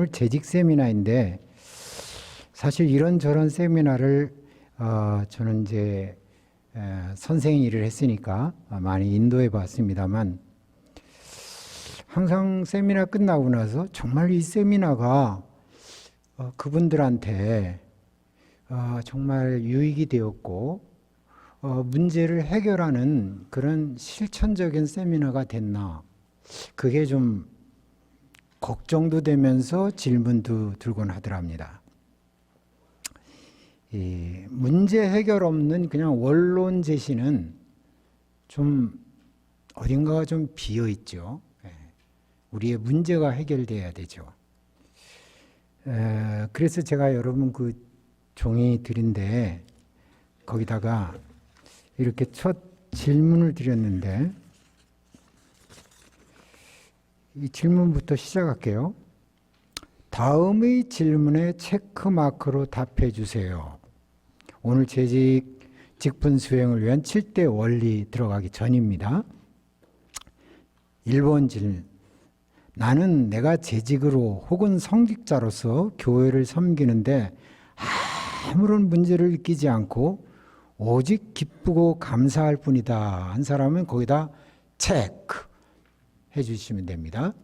오늘 재직 세미나인데 사실 이런저런 세미나를 저는 이제 선생 일을 했으니까 많이 인도해 봤습니다만 항상 세미나 끝나고 나서 정말 이 세미나가 그분들한테 정말 유익이 되었고 문제를 해결하는 그런 실천적인 세미나가 됐나, 그게 좀 걱정도 되면서 질문도 들곤 하더랍니다. 이 문제 해결 없는 그냥 원론 제시는 좀 어딘가가 좀 비어 있죠. 우리의 문제가 해결돼야 되죠. 그래서 제가 여러분 그 종이 드린데 거기다가 이렇게 첫 질문을 드렸는데 이 질문부터 시작할게요. 다음의 질문에 체크마크로 답해 주세요. 오늘 재직 직분 수행을 위한 7대 원리 들어가기 전입니다. 1번 질문. 나는 내가 재직으로 혹은 성직자로서 교회를 섬기는데 아무런 문제를 느끼지 않고 오직 기쁘고 감사할 뿐이다 한 사람은 거기다 체크 해주시면 됩니다.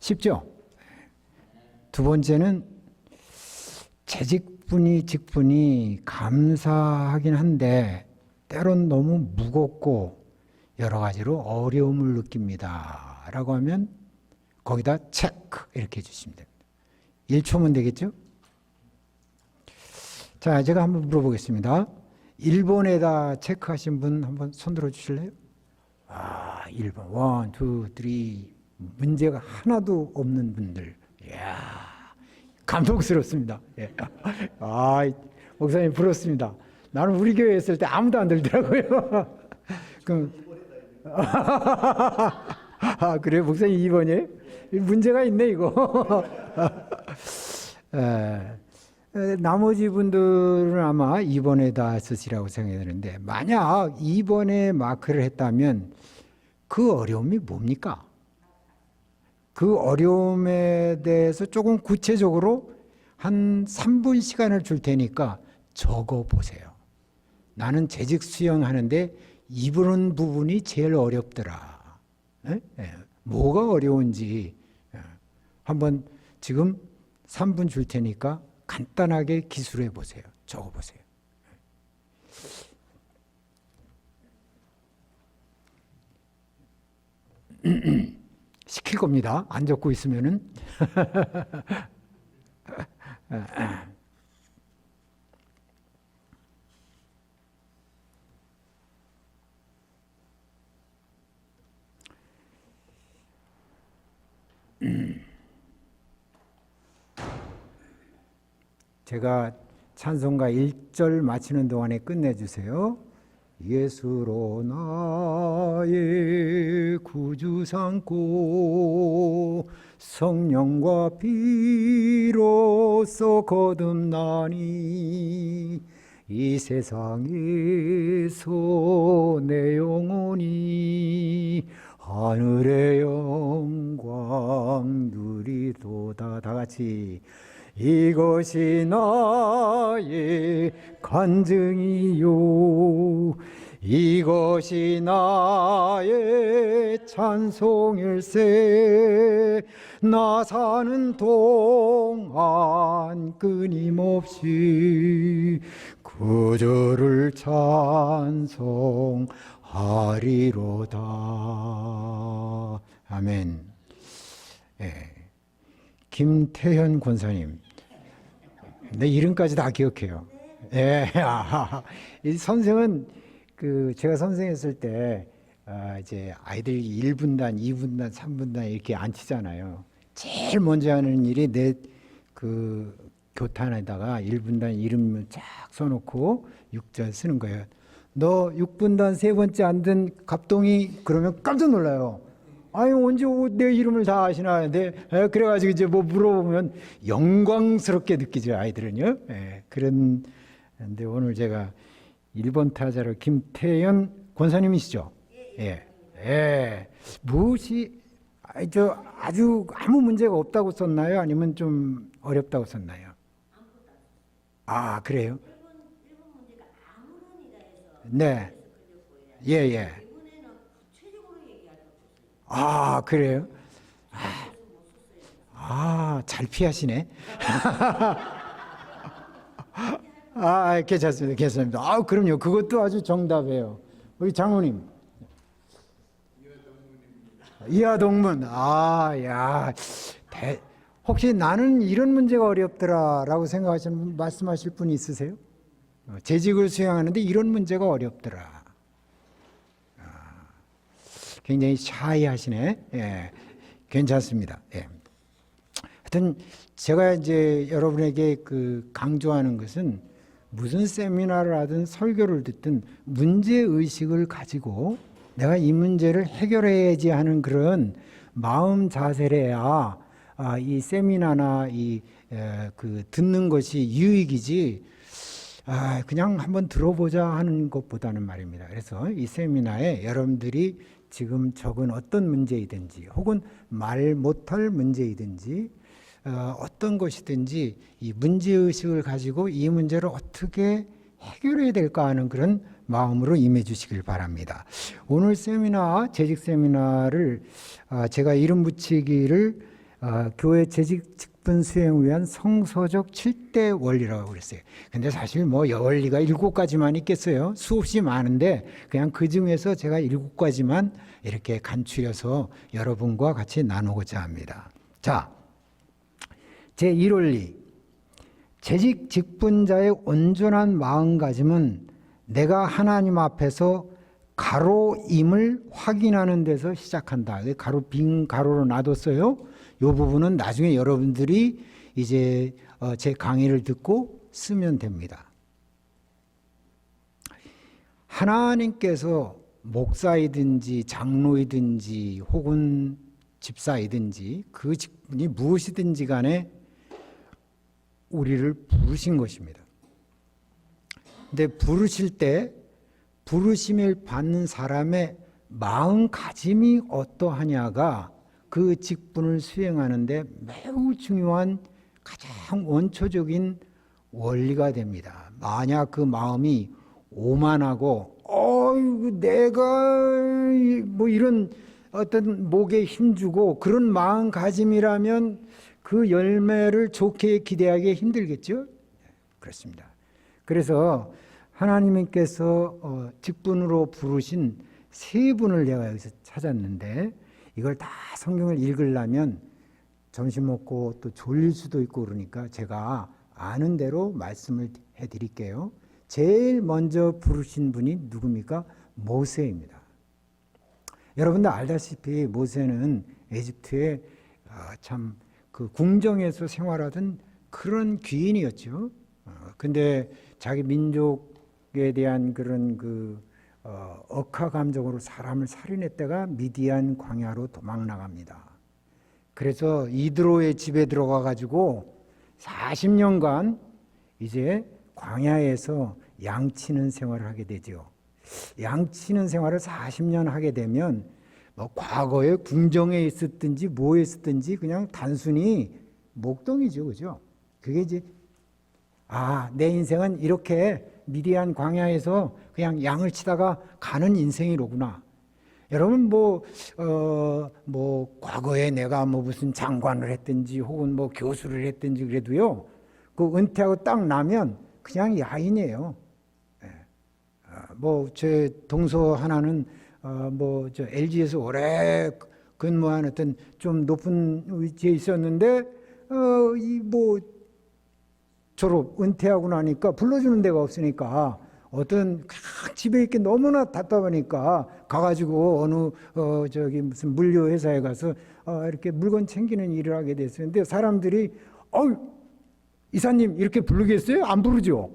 쉽죠? 두 번째는 직분이 감사하긴 한데 때론 너무 무겁고 여러 가지로 어려움을 느낍니다 라고 하면 거기다 체크 이렇게 해주시면 됩니다. 1초면 되겠죠? 자, 제가 한번 물어보겠습니다. 1번에다 체크하신 분 한번 손 들어 주실래요? 1번. 1, 2, 3. 문제가 하나도 없는 분들. 이야, 감동스럽습니다. 예. 목사님 부럽습니다. 나는 우리 교회에 있을 때 아무도 안 들더라고요. 그럼 그래요? 목사님 2번이에요? 문제가 있네 이거. 나머지 분들은 아마 2번에다 쓰시라고 생각이 드는데 만약 2번에 마크를 했다면 그 어려움이 뭡니까? 그 어려움에 대해서 조금 구체적으로 한 3분 시간을 줄 테니까 적어 보세요. 나는 재직 수행하는데 이런 부분이 제일 어렵더라. 뭐가 어려운지 한번 지금 3분 줄 테니까 간단하게 기술해 보세요. 적어 보세요. 시킬 겁니다. 안 적고 있으면은. 제가 찬송가 1절 마치는 동안에 끝내주세요. 예수로 나의 구주 삼고 성령과 피로써 거듭나니 이 세상에서 내 영혼이 하늘의 영광 누리도다. 다 같이 이것이 나의 간증이요 이것이 나의 찬송일세 나 사는 동안 끊임없이 그저를 찬송하리로다. 아멘. 김태현 권사님, 내 이름까지 다 기억해요. 이 선생은 제가 선생했을 때 이제 아이들이 1분단, 2분단, 3분단 이렇게 앉히잖아요. 제일 먼저 하는 일이 내 교탄에다가 1분단 이름 쫙 써놓고 6절 쓰는 거예요. 너 6분단 세 번째 앉은 갑동이 그러면 깜짝 놀라요. 언제 내 이름을 다 아시나 하는데, 그래가지고 이제 뭐 물어보면 영광스럽게 느끼죠, 아이들은요. 그런데 오늘 제가 1번 타자로 김태연 권사님이시죠? 무엇이 저 아주 아무 문제가 없다고 썼나요? 아니면 좀 어렵다고 썼나요? 아, 그래요? 네. 예, 예. 아, 그래요? 아, 잘 피하시네. 아, 괜찮습니다. 괜찮습니다. 아, 그럼요. 그것도 아주 정답이에요. 우리 장모님. 이하동문. 아, 야. 혹시 나는 이런 문제가 어렵더라라고 생각하시는 분, 말씀하실 분 있으세요? 재직을 수행하는데 이런 문제가 어렵더라. 굉장히 샤이하시네. 예. 괜찮습니다. 예. 하여튼 제가 이제 여러분에게 그 강조하는 것은 무슨 세미나를 하든 설교를 듣든 문제 의식을 가지고 내가 이 문제를 해결해야지 하는 그런 마음 자세를 해야 이 세미나나 그 듣는 것이 유익이지 그냥 한번 들어보자 하는 것보다는 말입니다. 그래서 이 세미나에 여러분들이 지금 적은 어떤 문제이든지 혹은 말 못할 문제이든지 어떤 것이든지 이 문제의식을 가지고 이 문제를 어떻게 해결해야 될까 하는 그런 마음으로 임해 주시길 바랍니다. 오늘 세미나, 재직 세미나를 제가 이름 붙이기를 교회 재직 직분 수행을 위한 성서적 7대 원리라고 그랬어요. 근데 사실 뭐 원리가 7가지만 있겠어요. 수없이 많은데 그냥 그 중에서 제가 7가지만 이렇게 간추려서 여러분과 같이 나누고자 합니다. 자, 제1원리. 재직 직분자의 온전한 마음가짐은 내가 하나님 앞에서 가로임을 확인하는 데서 시작한다. 가로 빈 가로로 놔뒀어요. 이 부분은 나중에 여러분들이 이제 제 강의를 듣고 쓰면 됩니다. 하나님께서 목사이든지 장로이든지 혹은 집사이든지 그 직분이 무엇이든지 간에 우리를 부르신 것입니다. 근데 부르실 때 부르심을 받는 사람의 마음가짐이 어떠하냐가 그 직분을 수행하는데 매우 중요한 가장 원초적인 원리가 됩니다. 만약 그 마음이 오만하고 내가 뭐 이런 어떤 목에 힘주고 그런 마음가짐이라면 그 열매를 좋게 기대하기 힘들겠죠? 그렇습니다. 그래서 하나님께서 직분으로 부르신 세 분을 내가 여기서 찾았는데 이걸 다 성경을 읽으려면 점심 먹고 또 졸릴 수도 있고 그러니까 제가 아는 대로 말씀을 해드릴게요. 제일 먼저 부르신 분이 누굽니까? 모세입니다. 여러분들 알다시피 모세는 에집트에 참 그 궁정에서 생활하던 그런 귀인이었죠. 근데 자기 민족에 대한 그런 억하 감정으로 사람을 살인했다가 미디안 광야로 도망 나갑니다. 그래서 이드로의 집에 들어가 가지고 40년간 이제 광야에서 양치는 생활을 하게 되죠. 양치는 생활을 40년 하게 되면 뭐 과거에 궁정에 있었든지 뭐에 있었든지 그냥 단순히 목동이죠, 그죠? 그게 이제 내 인생은 이렇게 미디안 광야에서 그냥 양을 치다가 가는 인생이로구나. 여러분 과거에 내가 뭐 무슨 장관을 했든지 혹은 뭐 교수를 했든지 그래도요, 그 은퇴하고 딱 나면 그냥 야인이에요. 제 동서 하나는 LG에서 오래 근무한 어떤 좀 높은 위치에 있었는데 졸업 은퇴하고 나니까 불러주는 데가 없으니까 어떤 집에 있기 너무나 답답하니까 가가지고 어느 무슨 물류 회사에 가서 이렇게 물건 챙기는 일을 하게 됐어요. 근데 사람들이 이사님 이렇게 부르겠어요? 안 부르죠.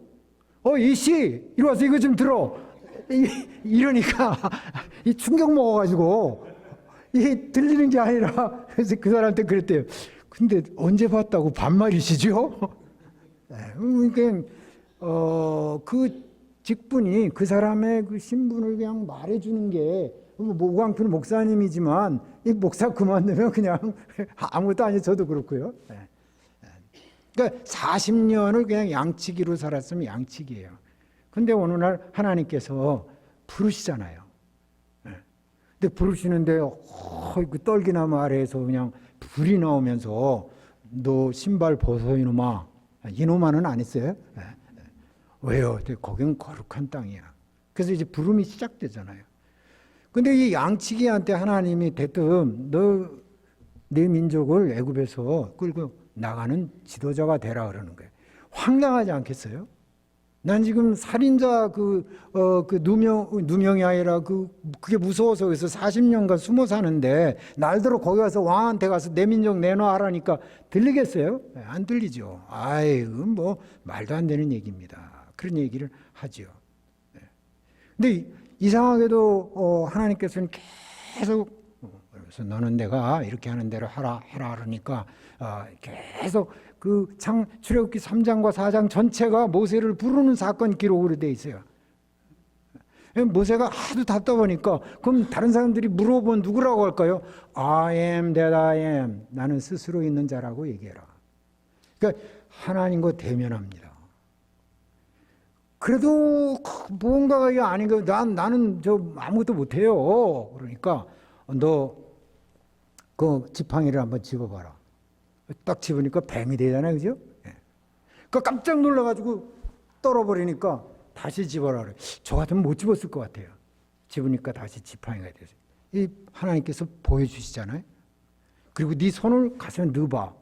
이씨 이리 와서 이거 좀 들어. 이러니까 이 충격 먹어가지고 이게 들리는 게 아니라 그래서 그 사람한테 그랬대요. 근데 언제 봤다고 반말이시죠? 그러니까 직분이 그 사람의 그 신분을 그냥 말해주는 게 오광필 목사님이지만 이 목사 그만두면 그냥 아무것도 아니 저도 그렇고요. 그러니까 40년을 그냥 양치기로 살았으면 양치기예요. 근데 어느 날 하나님께서 부르시잖아요. 근데 부르시는데 그 떨기나무 아래에서 그냥 불이 나오면서 너 신발 벗어 이놈아. 이놈아는 안 했어요. 왜요? 거긴 거룩한 땅이야. 그래서 이제 부름이 시작되잖아요. 근데 이 양치기한테 하나님이 대뜸 너 내 민족을 애굽에서 끌고 나가는 지도자가 되라 그러는 거예요. 황당하지 않겠어요? 난 지금 살인자 누명이 아니라 그게 무서워서 그래서 40년간 숨어 사는데 날들어 거기 가서 왕한테 가서 내 민족 내놔 하라니까 들리겠어요? 안 들리죠. 아이, 뭐 말도 안 되는 얘기입니다. 그런 얘기를 하죠. 근데 이상하게도 하나님께서는 계속 그래서 너는 내가 이렇게 하는 대로 해라 그러니까 계속 그 출애굽기 3장과 4장 전체가 모세를 부르는 사건 기록으로 돼 있어요. 모세가 하도 답답하니까 그럼 다른 사람들이 물어보면 누구라고 할까요? I am that I am. 나는 스스로 있는 자라고 얘기해라. 그러니까 하나님과 대면합니다. 그래도 뭔가가 이게 아닌 거 나는 아무것도 못해요. 그러니까 너 그 지팡이를 한번 집어봐라. 딱 집으니까 뱀이 되잖아요, 그죠? 그 깜짝 놀라가지고 떨어버리니까 다시 집어라 그래. 저 같으면 못 집었을 것 같아요. 집으니까 다시 지팡이가 됐어요. 이 하나님께서 보여주시잖아요. 그리고 네 손을 가슴에 넣어봐.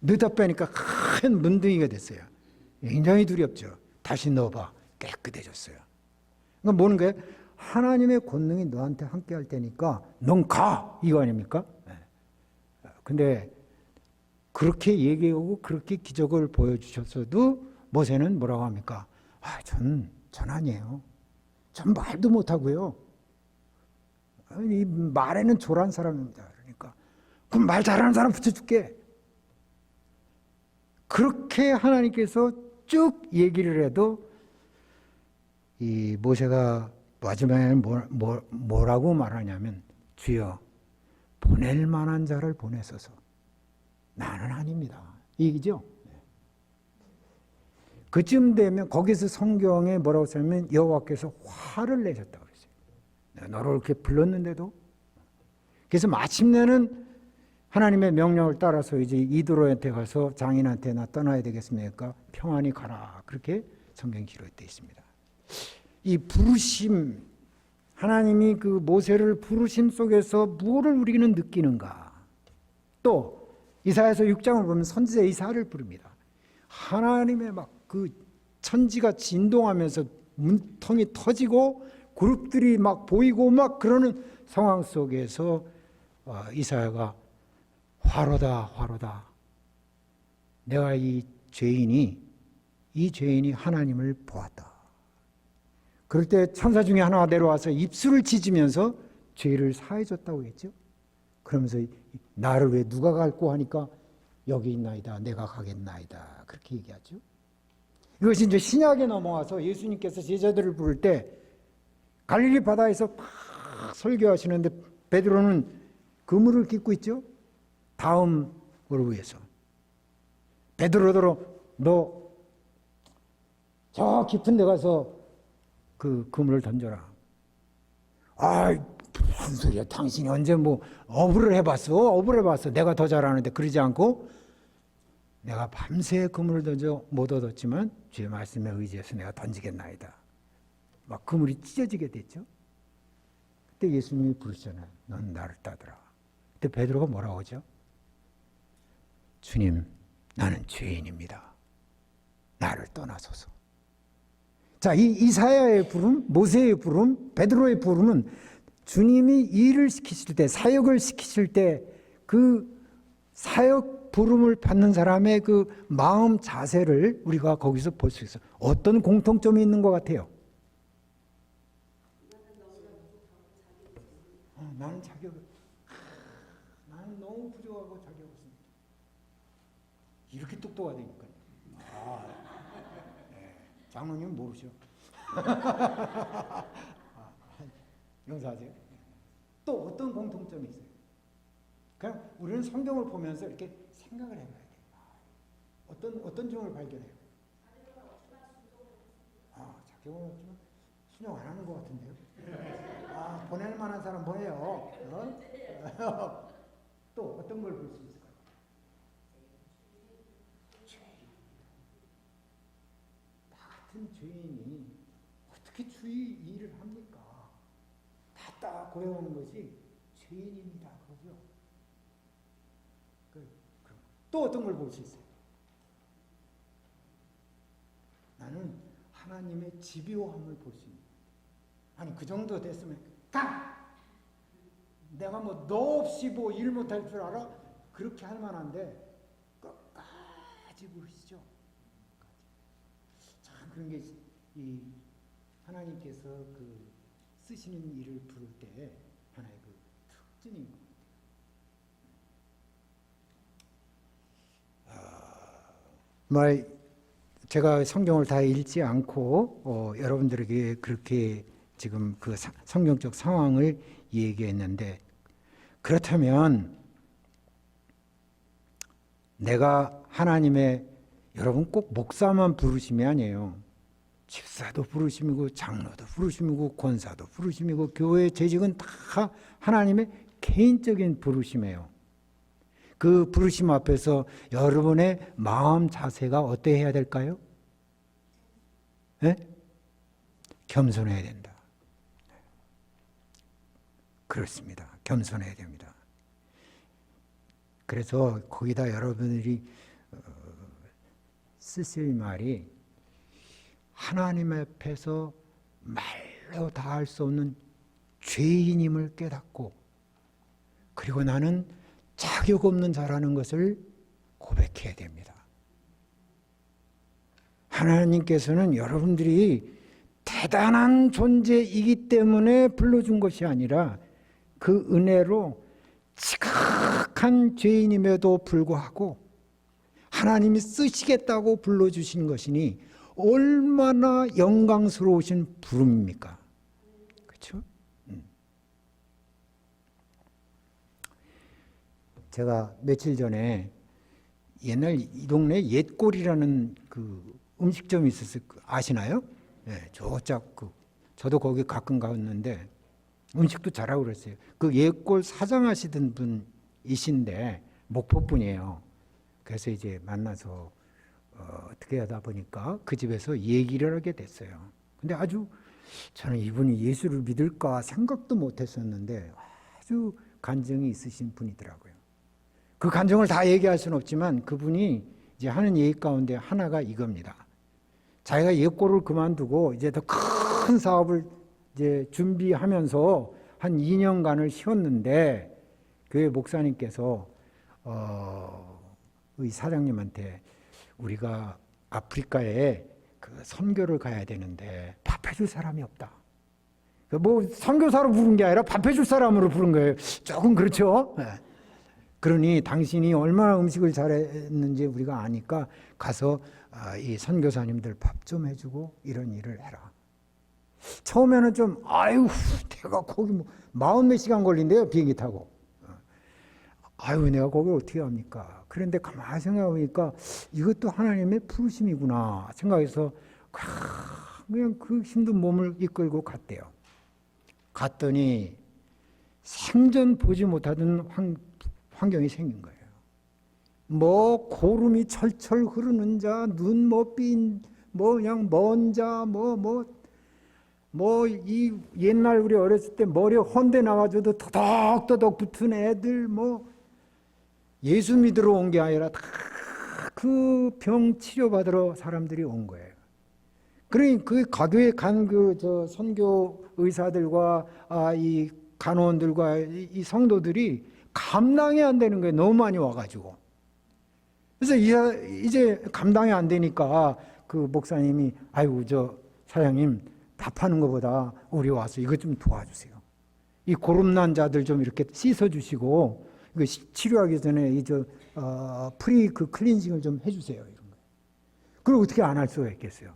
넣다 빼니까 큰 문둥이가 됐어요. 굉장히 두렵죠. 다시 넣어봐. 깨끗해졌어요. 그러니까 뭐는 거예요? 하나님의 권능이 너한테 함께 할 테니까 넌 가! 이거 아닙니까? 근데 그렇게 얘기하고 그렇게 기적을 보여주셨어도 모세는 뭐라고 합니까? 전 아니에요. 전 말도 못하고요. 이 말에는 조란 사람입니다. 그러니까 그럼 말 잘하는 사람 붙여줄게. 그렇게 하나님께서 쭉 얘기를 해도 이 모세가 마지막에 뭐라고 말하냐면 주여 보낼 만한 자를 보내소서. 나는 아닙니다. 이 얘기죠. 그쯤 되면 거기서 성경에 뭐라고 쓰냐면 여호와께서 화를 내셨다고 그랬어요. 너를 이렇게 불렀는데도. 그래서 마침내는 하나님의 명령을 따라서 이제 이도로한테 가서 장인한테 나 떠나야 되겠습니까? 평안히 가라. 그렇게 성경 기록되어 있습니다. 이 부르심, 하나님이 그 모세를 부르심 속에서 무엇을 우리는 느끼는가? 또 이사야서 6장을 보면 선지자 이사야를 부릅니다. 하나님의 막 그 천지가 진동하면서 문통이 터지고 그룹들이 막 보이고 막 그러는 상황 속에서 이사야가 화로다. 내가 이 죄인이 하나님을 보았다. 그럴 때 천사 중에 하나가 내려와서 입술을 찢으면서 죄를 사해줬다고 했죠. 그러면서 나를 왜 누가 갈고 하니까 여기 있나이다. 내가 가겠나이다. 그렇게 얘기하죠. 이것이 이제 신약에 넘어와서 예수님께서 제자들을 부를 때 갈릴리 바다에서 막 설교하시는데 베드로는 그물을 깃고 있죠. 다음을 위해서. 베드로더러 너 저 깊은 데 가서 그 그물을 던져라. 무슨 소리야. 당신이 언제 어부를 해봤어. 내가 더 잘하는데 그러지 않고 내가 밤새 그물을 던져 못 얻었지만 주의 말씀에 의지해서 내가 던지겠나이다. 막 그물이 찢어지게 됐죠. 그때 예수님이 부르시잖아요. 넌 나를 따르라. 그때 베드로가 뭐라고 하죠? 주님, 나는 죄인입니다. 나를 떠나소서. 자, 이 이사야의 부름, 모세의 부름, 베드로의 부름은 주님이 일을 시키실 때, 사역을 시키실 때 그 사역 부름을 받는 사람의 그 마음 자세를 우리가 거기서 볼 수 있어요. 어떤 공통점이 있는 것 같아요? 나는 너무 부족하고 자격이 없습니다. 이렇게 똑똑하다니까. 장로님 모르죠. 용서하세요. 또 어떤 공통점이 있어요? 그냥 우리는 성경을 보면서 이렇게 생각을 해봐야 돼요. 어떤 점을 발견해요? 자격은 없지만 순종 안 하는 것 같은데요. 보낼 만한 사람 보내요. 또 어떤 걸 볼 수 있을까요? 나 같은 죄인이 어떻게 주의 일을 합니까? 다 고여오는 것이 죄인입니다. 그러죠. 또 어떤 걸 볼 수 있어요? 나는 하나님의 집요함을 볼 수 있는. 아니 그 정도 됐으면 내가 뭐 너 없이 뭐 일 못할 줄 알아? 그렇게 할 만한데 끝까지 부르시죠. 참 그런 게 이 하나님께서 그 쓰시는 일을 부를 때 하나의 그 특징인 것 같아요. 제가 성경을 다 읽지 않고 여러분들에게 그렇게 지금 그 성경적 상황을 얘기했는데, 그렇다면 내가 하나님의, 여러분 꼭 목사만 부르심이 아니에요. 집사도 부르심이고 장로도 부르심이고 권사도 부르심이고 교회 재직은 다 하나님의 개인적인 부르심이에요. 그 부르심 앞에서 여러분의 마음 자세가 어때야 될까요? 네? 겸손해야 된다. 그렇습니다. 겸손해야 됩니다. 그래서 거기다 여러분들이 쓰실 말이 하나님 앞에서 말로 다 할 수 없는 죄인임을 깨닫고, 그리고 나는 자격 없는 자라는 것을 고백해야 됩니다. 하나님께서는 여러분들이 대단한 존재이기 때문에 불러준 것이 아니라 그 은혜로 지극한 죄인임에도 불구하고 하나님이 쓰시겠다고 불러주신 것이니 얼마나 영광스러우신 부름입니까? 그렇죠? 제가 며칠 전에 옛날 이 동네 옛골이라는 그 음식점이 있었어요. 아시나요? 네, 저도 거기 가끔 갔는데 음식도 잘하고 그랬어요. 그 옛골 사장하시던 분이신데 목포 분이에요. 그래서 이제 만나서 어떻게 하다 보니까 그 집에서 얘기를 하게 됐어요. 근데 아주 저는 이분이 예수를 믿을까 생각도 못했었는데 아주 간증이 있으신 분이더라고요. 그 간증을 다 얘기할 수는 없지만 그분이 이제 하는 얘기 가운데 하나가 이겁니다. 자기가 옛골을 그만두고 이제 더 큰 사업을 이제 준비하면서 한 2년간을 쉬었는데 교회 목사님께서 이 사장님한테 우리가 아프리카에 그 선교를 가야 되는데 밥해줄 사람이 없다. 뭐 선교사로 부른 게 아니라 밥해줄 사람으로 부른 거예요. 조금 그렇죠? 네. 그러니 당신이 얼마나 음식을 잘했는지 우리가 아니까 가서 이 선교사님들 밥 좀 해주고 이런 일을 해라. 처음에는 좀 내가 거기 뭐 40몇 시간 걸린대요, 비행기 타고. 내가 거기를 어떻게 합니까? 그런데 가만히 생각해보니까 이것도 하나님의 부르심이구나 생각해서 그냥 그 힘든 몸을 이끌고 갔대요. 갔더니 생전 보지 못하던 환경이 생긴 거예요. 뭐 고름이 철철 흐르는 자, 눈머빈, 그냥 먼 자, 이 옛날 우리 어렸을 때 머리에 헌데 나와줘도 더덕더덕 붙은 애들, 예수 믿으러 온 게 아니라 다 그 병 치료받으러 사람들이 온 거예요. 그러니 그 가교에 간 선교 의사들과 이 간호원들과 이 성도들이 감당이 안 되는 거예요. 너무 많이 와가지고. 그래서 이제 감당이 안 되니까 그 목사님이 사장님 밥하는 것보다 우리 와서 이것 좀 도와주세요. 이 고름난 자들 좀 이렇게 씻어주시고 이거 치료하기 전에 프리 클렌징을 좀 해주세요. 이런 거. 그걸 어떻게 안 할 수가 있겠어요?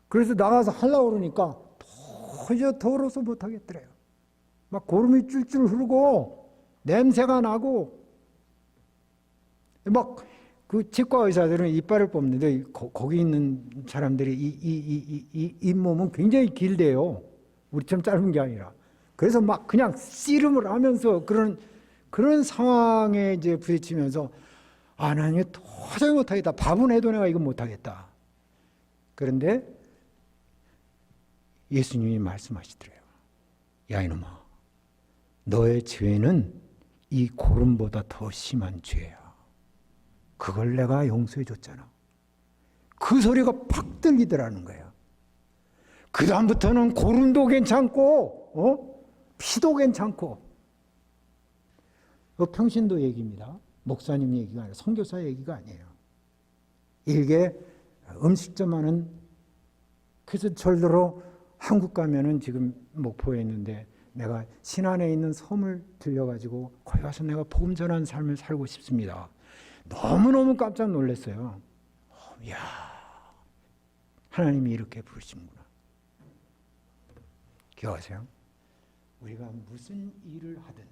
그래서 나가서 하려고 그러니까 도저히 더러워서 못하겠더래요. 막 고름이 줄줄 흐르고 냄새가 나고 막 그 치과 의사들은 이빨을 뽑는데 거기 있는 사람들이 이 잇몸은 굉장히 길대요. 우리처럼 짧은 게 아니라. 그래서 막 그냥 씨름을 하면서 그런 상황에 이제 부딪히면서 아, 난 이거 도저히 못하겠다. 밥은 해도 내가 이건 못하겠다. 그런데 예수님이 말씀하시더래요. 야, 이놈아, 너의 죄는 이 고름보다 더 심한 죄야. 그걸 내가 용서해 줬잖아. 그 소리가 팍 들리더라는 거예요. 그 다음부터는 고름도 괜찮고 피도 괜찮고. 평신도 얘기입니다. 목사님 얘기가 아니라 선교사 얘기가 아니에요. 일개 음식점 하는, 그래서 절대로 한국 가면은 지금 목포에 있는데 내가 신안에 있는 섬을 들려가지고 거기 가서 내가 복음 전하는 삶을 살고 싶습니다. 너무너무 깜짝 놀랐어요. 이야, 하나님이 이렇게 부르시는구나. 기억하세요? 우리가 무슨 일을 하든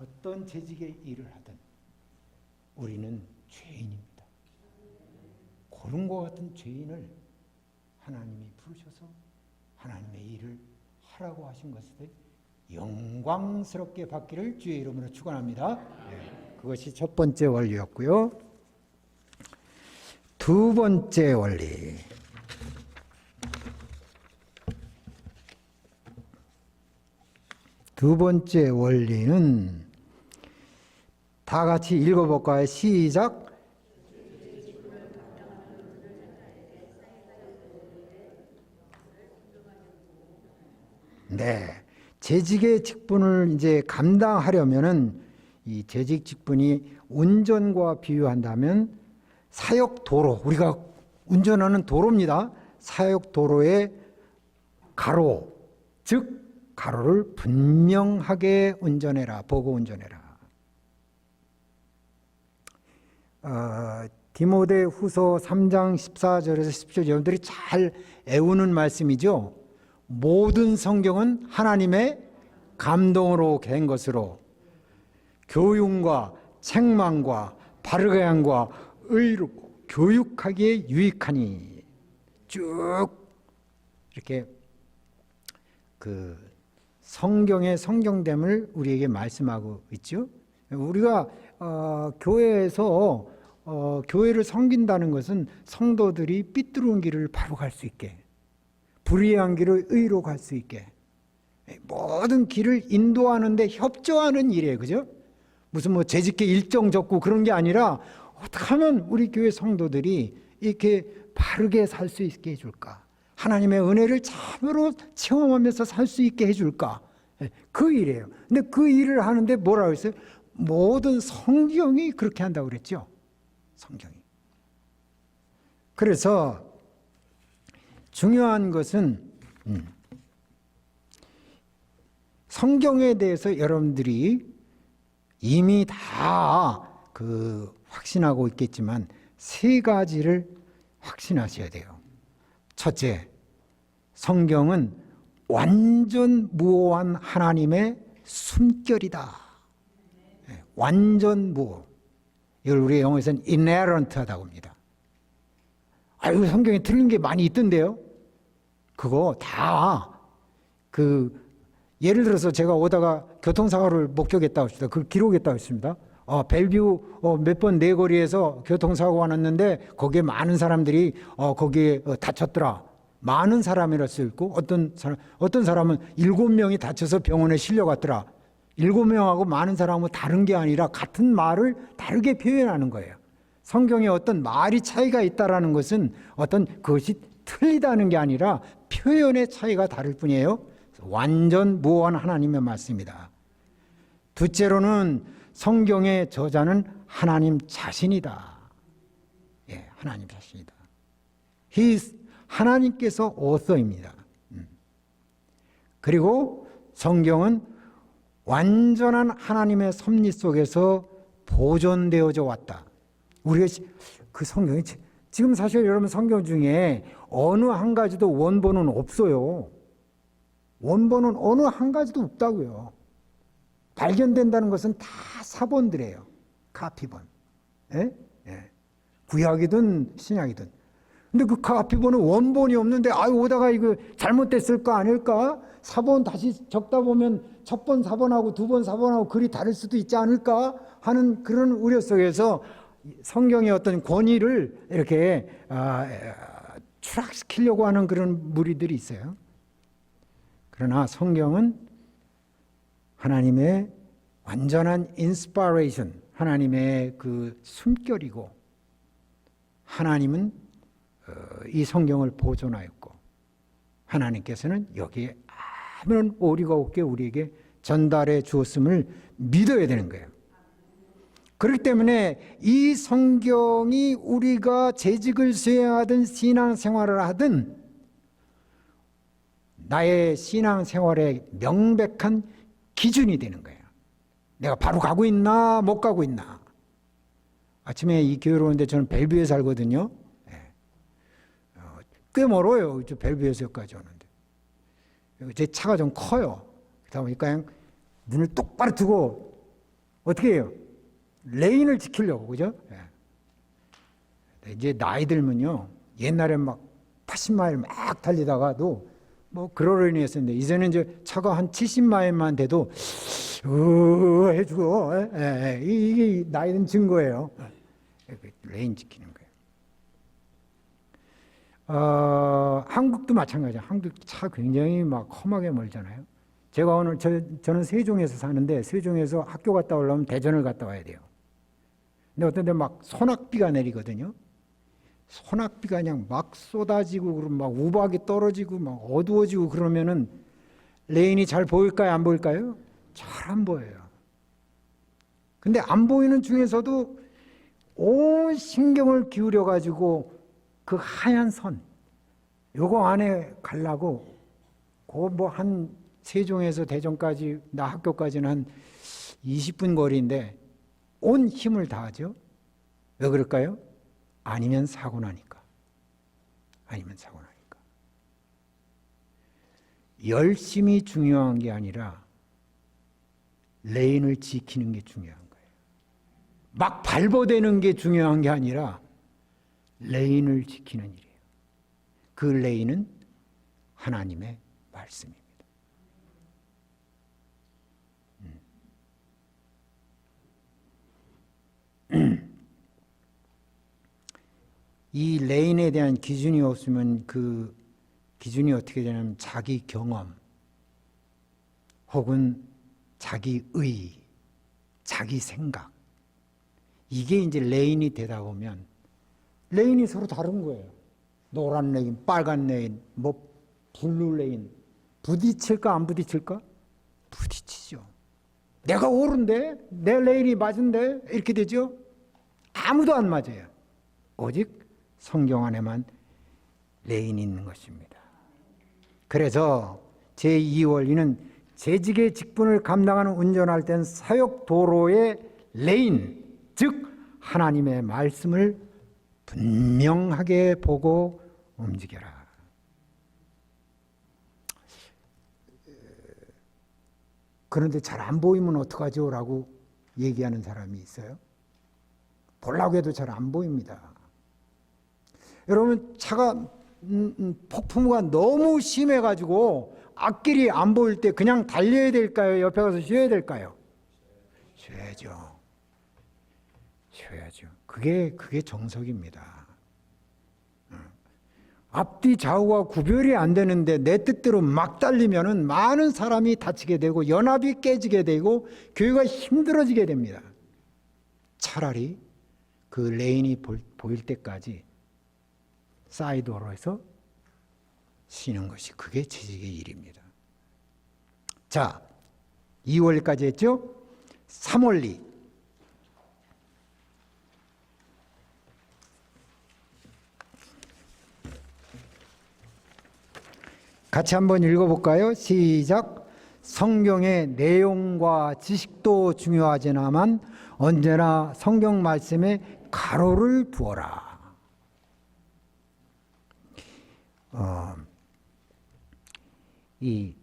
어떤 재직의 일을 하든 우리는 죄인입니다. 고름과 같은 죄인을 하나님이 부르셔서 하나님의 일을 하라고 하신 것을 영광스럽게 받기를 주의 이름으로 축원합니다. 네. 그것이 첫 번째 원리였고요. 두 번째 원리. 두 번째 원리는 다 같이 읽어볼까요? 시작. 네. 재직의 직분을 이제 감당하려면은 이 재직 직분이 운전과 비유한다면 사역 도로, 우리가 운전하는 도로입니다. 사역 도로의 가로, 즉 가로를 분명하게 운전해라, 보고 운전해라. 디모데 후서 3장 14절에서 17절 여러분들이 잘 애우는 말씀이죠. 모든 성경은 하나님의 감동으로 된 것으로 교훈과 책망과 바르게 함과 의로 교육하기에 유익하니, 쭉 이렇게 그 성경의 성경됨을 우리에게 말씀하고 있죠. 우리가 교회에서 교회를 섬긴다는 것은 성도들이 삐뚤은 길을 바로 갈 수 있게, 불의한 길을 의로 갈 수 있게 모든 길을 인도하는데 협조하는 일이에요. 그죠? 무슨 뭐 재직계 일정 적고 그런 게 아니라 어떻게 하면 우리 교회 성도들이 이렇게 바르게 살 수 있게 해줄까? 하나님의 은혜를 참으로 체험하면서 살 수 있게 해줄까? 그 일이에요. 근데 그 일을 하는데 뭐라고 했어요? 모든 성경이 그렇게 한다고 그랬죠. 성경이. 그래서 중요한 것은 성경에 대해서 여러분들이 이미 다 확신하고 있겠지만 세 가지를 확신하셔야 돼요. 첫째, 성경은 완전 무오한 하나님의 숨결이다. 완전 무오. 이걸 우리 영어에서는 inerrant하다고 합니다. 아이고, 성경에 틀린 게 많이 있던데요. 그거 다 예를 들어서 제가 오다가 교통사고를 목격했다고 했습니다. 그걸 기록했다고 했습니다. 벨뷰 몇 번 내거리에서 교통사고가 났는데 거기에 많은 사람들이 거기에 다쳤더라. 많은 사람이라 쓰였고 어떤 사람은 7명이 다쳐서 병원에 실려갔더라. 7명하고 많은 사람은 다른 게 아니라 같은 말을 다르게 표현하는 거예요. 성경에 어떤 말이 차이가 있다라는 것은 어떤 그것이 틀리다는 게 아니라 표현의 차이가 다를 뿐이에요. 완전 무오한 하나님의 말씀이다. 둘째로는 성경의 저자는 하나님 자신이다. 예, 하나님 자신이다. 하나님께서 author입니다. 그리고 성경은 완전한 하나님의 섭리 속에서 보존되어져 왔다. 우리가 그 성경이 지금 사실 여러분 성경 중에 어느 한 가지도 원본은 없어요. 원본은 어느 한 가지도 없다고요. 발견된다는 것은 다 사본들이에요. 카피본. 예? 예. 구약이든 신약이든. 근데 그 카피본은 원본이 없는데 오다가 이거 잘못됐을까 아닐까? 사본 다시 적다 보면 첫 번 사본하고 두 번 사본하고 글이 다를 수도 있지 않을까 하는 그런 우려 속에서 성경의 어떤 권위를 이렇게 추락시키려고 하는 그런 무리들이 있어요. 그러나 성경은 하나님의 완전한 인스파레이션, 하나님의 그 숨결이고, 하나님은 이 성경을 보존하였고, 하나님께서는 여기에 아무런 오류가 없게 우리에게 전달해 주었음을 믿어야 되는 거예요. 그렇기 때문에 이 성경이 우리가 재직을 수행하든 신앙생활을 하든 나의 신앙생활의 명백한 기준이 되는 거예요. 내가 바로 가고 있나 못 가고 있나. 아침에 이 교회로 오는데 저는 벨뷰에 살거든요. 꽤 멀어요. 벨뷰에서 여기까지 오는데. 제 차가 좀 커요. 그러다 보니까 그냥 눈을 똑바로 뜨고 어떻게 해요? 레인을 지키려고, 그죠? 이제 나이 들면요. 옛날에 막 80마일 막 달리다가도 뭐 그러려니 했었는데 이제는 이제 차가 한 70마일만 돼도 해주고 이게 나이 든 증거예요. 레인 지키는 거예요. 한국도 마찬가지야. 한국 차 굉장히 막 험하게 멀잖아요. 제가 오늘 저는 세종에서 사는데 세종에서 학교 갔다 오려면 대전을 갔다 와야 돼요. 근데 어떤 데 막 소낙비가 내리거든요. 소낙비가 그냥 막 쏟아지고 그러면 막 우박이 떨어지고 막 어두워지고 그러면은 레인이 잘 보일까요? 안 보일까요? 잘 안 보여요. 근데 안 보이는 중에서도 온 신경을 기울여 가지고 그 하얀 선 요거 안에 가려고 그 뭐 한 세종에서 대전까지 나 학교까지는 한 20분 거리인데 온 힘을 다하죠. 왜 그럴까요? 아니면 사고 나니까. 아니면 사고 나니까. 열심히 중요한 게 아니라 레인을 지키는 게 중요한 거예요. 막 발버대는 게 중요한 게 아니라 레인을 지키는 일이에요. 그 레인은 하나님의 말씀입니다. 이 레인에 대한 기준이 없으면 그 기준이 어떻게 되냐면 자기 경험 혹은 자기 의, 자기 생각 이게 이제 레인이 되다 보면 레인이 서로 다른 거예요. 노란 레인, 빨간 레인, 뭐 블루 레인 부딪힐까 안 부딪힐까? 부딪히죠. 내가 옳은데 내 레인이 맞은데 이렇게 되죠. 아무도 안 맞아요. 오직 성경 안에만 레인이 있는 것입니다. 그래서 제2원리는 재직의 직분을 감당하는 운전할 땐 사역 도로의 레인, 즉 하나님의 말씀을 분명하게 보고 움직여라. 그런데 잘 안 보이면 어떡하죠? 라고 얘기하는 사람이 있어요. 보려고 해도 잘 안 보입니다. 여러분 차가 폭풍우가 너무 심해가지고 앞길이 안 보일 때 그냥 달려야 될까요? 옆에 가서 쉬어야 될까요? 쉬어야죠. 쉬어야죠. 그게 정석입니다. 앞뒤 좌우가 구별이 안 되는데 내 뜻대로 막 달리면은 많은 사람이 다치게 되고 연합이 깨지게 되고 교회가 힘들어지게 됩니다. 차라리 그 레인이 보일 때까지 사이드로에서 쉬는 것이 그게 재직의 일입니다. 자, 2원리까지 했죠? 3원리. 같이 한번 읽어볼까요? 시작. 성경의 내용과 지식도 중요하지만 언제나 성경 말씀에 가로를 두어라. 이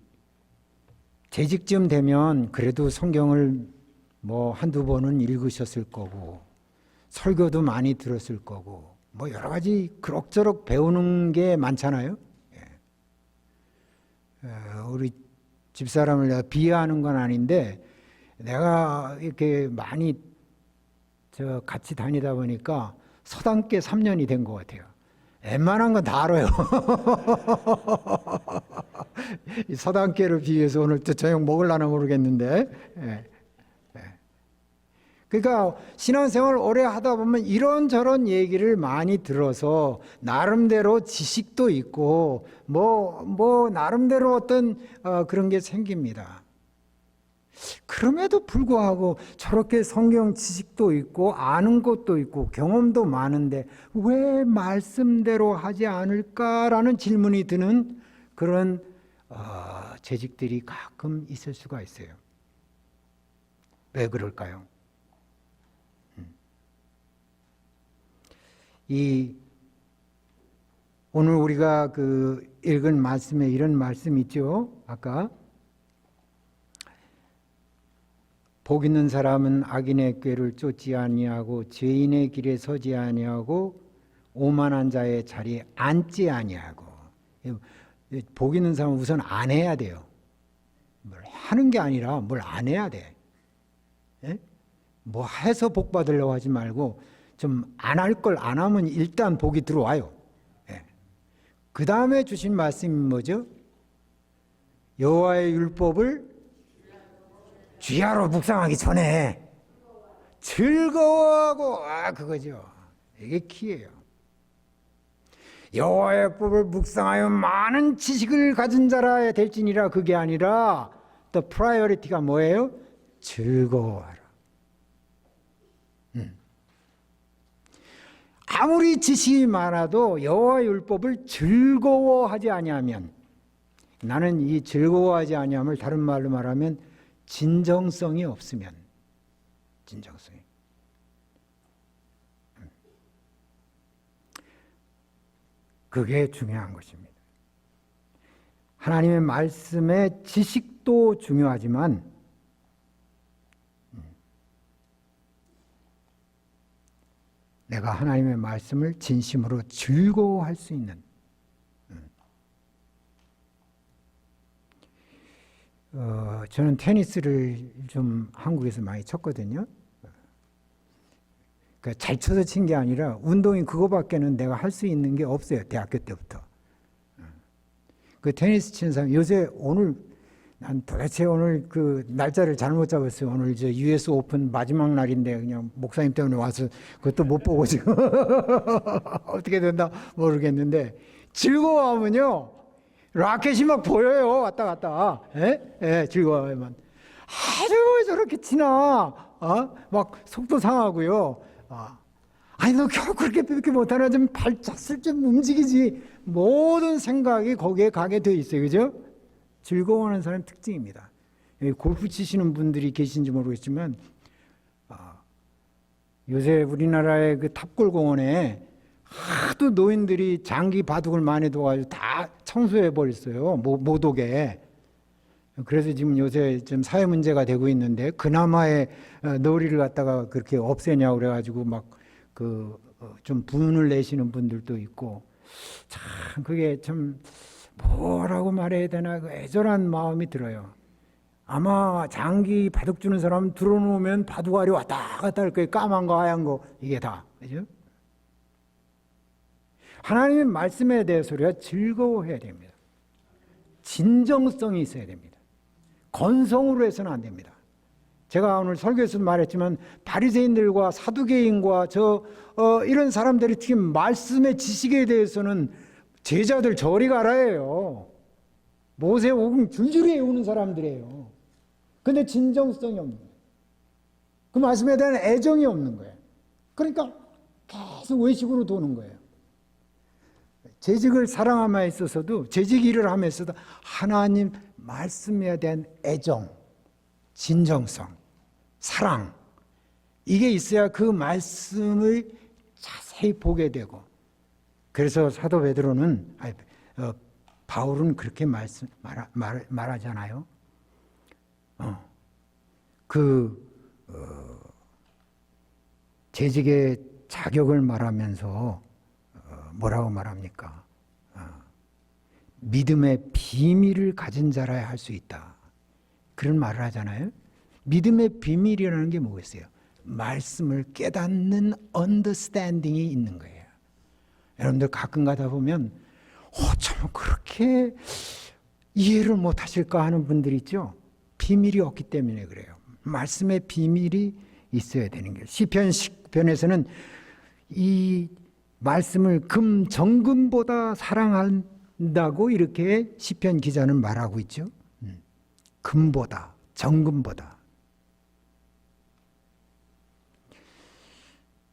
재직쯤 되면 그래도 성경을 뭐 한두 번은 읽으셨을 거고 설교도 많이 들었을 거고 뭐 여러 가지 그럭저럭 배우는 게 많잖아요. 우리 집사람을 내가 비하하는 건 아닌데 내가 이렇게 많이 같이 다니다 보니까 서당계 3년이 된 것 같아요. 웬만한 건 다 알아요. 이 서당계를 비해서 오늘 또 저녁 먹으려나 모르겠는데. 그러니까 신앙생활을 오래 하다 보면 이런저런 얘기를 많이 들어서 나름대로 지식도 있고 뭐 나름대로 어떤 그런 게 생깁니다. 그럼에도 불구하고 저렇게 성경 지식도 있고 아는 것도 있고 경험도 많은데 왜 말씀대로 하지 않을까라는 질문이 드는 그런 재직들이 가끔 있을 수가 있어요. 왜 그럴까요? 오늘 우리가 읽은 말씀에 이런 말씀 있죠. 아까 복 있는 사람은 악인의 꾀를 쫓지 아니하고 죄인의 길에 서지 아니하고 오만한 자의 자리에 앉지 아니하고. 복 있는 사람은 우선 안 해야 돼요. 뭘 하는 게 아니라 뭘 안 해야 돼. 뭐 해서 복 받으려고 하지 말고 좀 안 할 걸 안 하면 일단 복이 들어와요. 그 다음에 주신 말씀이 뭐죠? 여호와의 율법을 주야로 묵상하기 전에 즐거워하고 그거죠. 이게 키예요. 여호와의 법을 묵상하여 많은 지식을 가진 자라 될지니라. 그게 아니라 the priority가 뭐예요? 즐거워하라. 아무리 지식이 많아도 여호와의 율법을 즐거워하지 아니하면, 나는 이 즐거워하지 아니함을 다른 말로 말하면 진정성이 없으면, 진정성이. 그게 중요한 것입니다. 하나님의 말씀의 지식도 중요하지만 내가 하나님의 말씀을 진심으로 즐거워할 수 있는, 저는 테니스를 좀 한국에서 많이 쳤거든요. 그러니까 잘 쳐서 친 게 아니라 운동이 그거밖에는 내가 할 수 있는 게 없어요. 대학교 때부터. 그 테니스 치는 사람, 요새 오늘 난 도대체 오늘 그 날짜를 잘못 잡았어요. 오늘 저 US 오픈 마지막 날인데 그냥 목사님 때문에 와서 그것도 못 보고 지금 어떻게 된다 모르겠는데, 즐거워하면요 라켓이 막 보여요. 왔다 갔다. 즐거워하면. 아주 저렇게 치나. 막 속도 상하고요. 아니 너 겨우 그렇게 못하나, 좀 발짝을 좀 움직이지. 모든 생각이 거기에 가게 돼 있어요. 그죠? 즐거워하는 사람 특징입니다. 골프 치시는 분들이 계신지 모르겠지만 요새 우리나라의 그 탑골 공원에 하도 노인들이 장기 바둑을 많이 둬가지고 다 청소해 버렸어요. 못 오게. 그래서 지금 요새 좀 사회 문제가 되고 있는데, 그나마의 놀이를 갖다가 그렇게 없애냐고 그래가지고 막 좀 분을 내시는 분들도 있고, 참 그게 참 뭐라고 말해야 되나, 그 애절한 마음이 들어요. 아마 장기 바둑 주는 사람은 들어놓으면 바둑알이 왔다 갔다 할 거예요. 까만 거 하얀 거 이게 다. 그죠? 하나님의 말씀에 대해서 우리가 즐거워해야 됩니다. 진정성이 있어야 됩니다. 건성으로 해서는 안 됩니다. 제가 오늘 설교에서도 말했지만 바리새인들과 사두개인과 이런 사람들이 특히 말씀의 지식에 대해서는 제자들 저리 가라예요. 모세오금 줄줄이 외우는 사람들이에요. 근데 진정성이 없는 거예요. 그 말씀에 대한 애정이 없는 거예요. 그러니까 계속 외식으로 도는 거예요. 재직을 사랑함에 있어서도, 재직 일을 함에 있어도 하나님 말씀에 대한 애정, 진정성, 사랑, 이게 있어야 그 말씀을 자세히 보게 되고. 그래서 사도 베드로는 바울은 그렇게 말하잖아요. 재직의 자격을 말하면서 뭐라고 말합니까? 믿음의 비밀을 가진 자라야 할 수 있다. 그런 말을 하잖아요. 믿음의 비밀이라는 게 뭐겠어요? 말씀을 깨닫는 understanding이 있는 거예요. 여러분들 가끔 가다 보면 참 그렇게 이해를 못 하실까 하는 분들이 있죠. 비밀이 없기 때문에 그래요. 말씀의 비밀이 있어야 되는 거예요. 시편 10편에서는 이 말씀을 금 정금보다 사랑한다고 이렇게 시편 기자는 말하고 있죠. 금보다, 정금보다.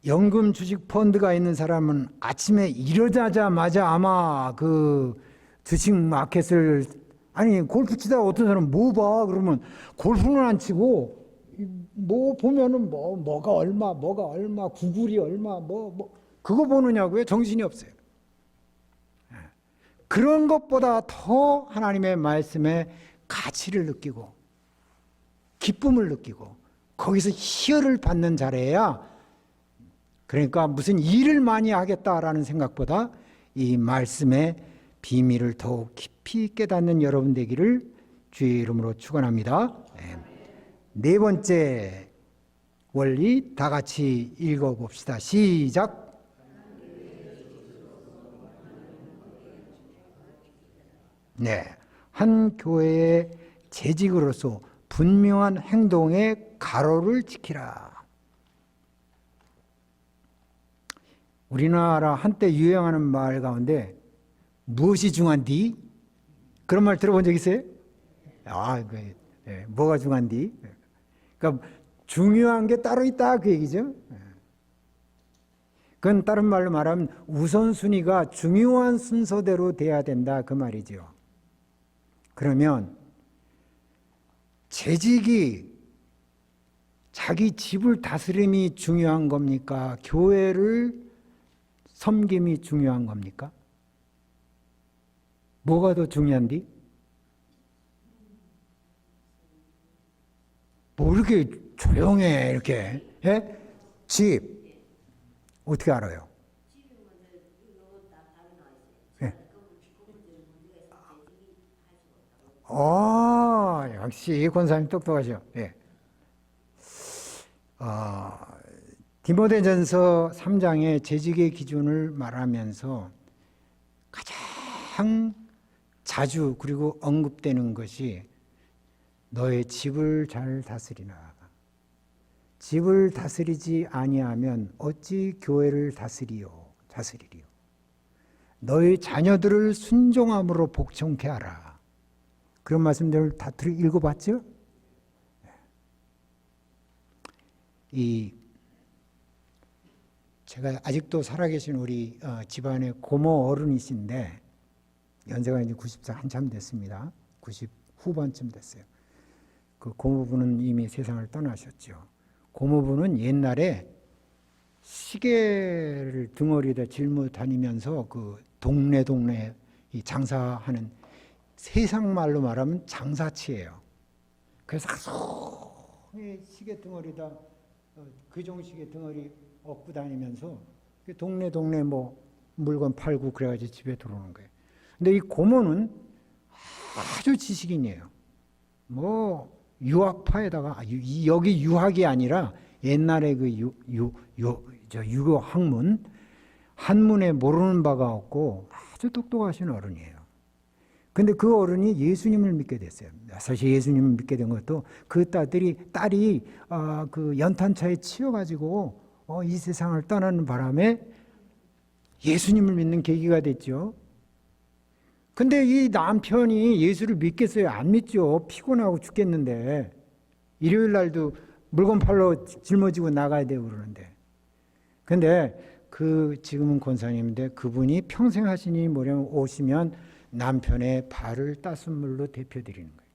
연금 주식 펀드가 있는 사람은 아침에 일어나자마자 아마 그 주식 마켓을, 아니 골프 치다가 어떤 사람은 뭐 봐? 그러면 골프는 안 치고 뭐 보면은 뭐가 얼마, 구글이 얼마, 그거 보느냐고요? 정신이 없어요. 그런 것보다 더 하나님의 말씀에 가치를 느끼고 기쁨을 느끼고 거기서 희열을 받는 자리에야, 그러니까 무슨 일을 많이 하겠다라는 생각보다 이 말씀의 비밀을 더욱 깊이 깨닫는 여러분 되기를 주의 이름으로 축원합니다. 네 번째 원리 다 같이 읽어봅시다. 시작. 네, 한 교회의 재직으로서 분명한 행동의 가로를 지키라. 우리나라 한때 유행하는 말 가운데 무엇이 중요한디? 그런 말 들어본 적 있어요? 뭐가 중요한디? 그러니까 중요한 게 따로 있다 그 얘기죠. 그건 다른 말로 말하면 우선순위가 중요한 순서대로 돼야 된다 그 말이죠. 그러면 재직이 자기 집을 다스림이 중요한 겁니까? 교회를 섬김이 중요한 겁니까? 뭐가 더 중요한디? 뭐 이렇게 조용해 이렇게? 예? 집 어떻게 알아요? 예. 역시 권사님 똑똑하죠. 예. 디모데전서 3장의 재직의 기준을 말하면서 가장 자주 그리고 언급되는 것이 너의 집을 잘 다스리라. 집을 다스리지 아니하면 어찌 교회를 다스리리요. 너의 자녀들을 순종함으로 복종케 하라. 그런 말씀들을 다 읽어봤죠? 제가 아직도 살아계신 우리 집안의 고모 어른이신데 연세가 이제 90살 한참 됐습니다. 90 후반쯤 됐어요. 그 고모부는 이미 세상을 떠나셨죠. 고모부는 옛날에 시계를 등어리에다 짊어 다니면서 그 동네 이 장사하는, 세상 말로 말하면 장사치예요. 그래서 시계 등어리다 괴종시계 등어리 업고 다니면서 동네 뭐 물건 팔고 그래가지고 집에 들어오는 거예요. 근데 이 고모는 아주 지식인이에요. 뭐 유학파에다가 여기 유학이 아니라 옛날에 그 유교 학문 한문에 모르는 바가 없고 아주 똑똑하신 어른이에요. 근데 그 어른이 예수님을 믿게 됐어요. 사실 예수님을 믿게 된 것도 그 딸이 그 연탄차에 치여가지고 이 세상을 떠나는 바람에 예수님을 믿는 계기가 됐죠. 근데 이 남편이 예수를 믿겠어요? 안 믿죠. 피곤하고 죽겠는데 일요일 날도 물건 팔러 짊어지고 나가야 되고 그러는데. 근데 지금은 권사님인데 그분이 평생 하신 일이 뭐냐면 오시면 남편의 발을 따순 물로 데펴드리는 거예요.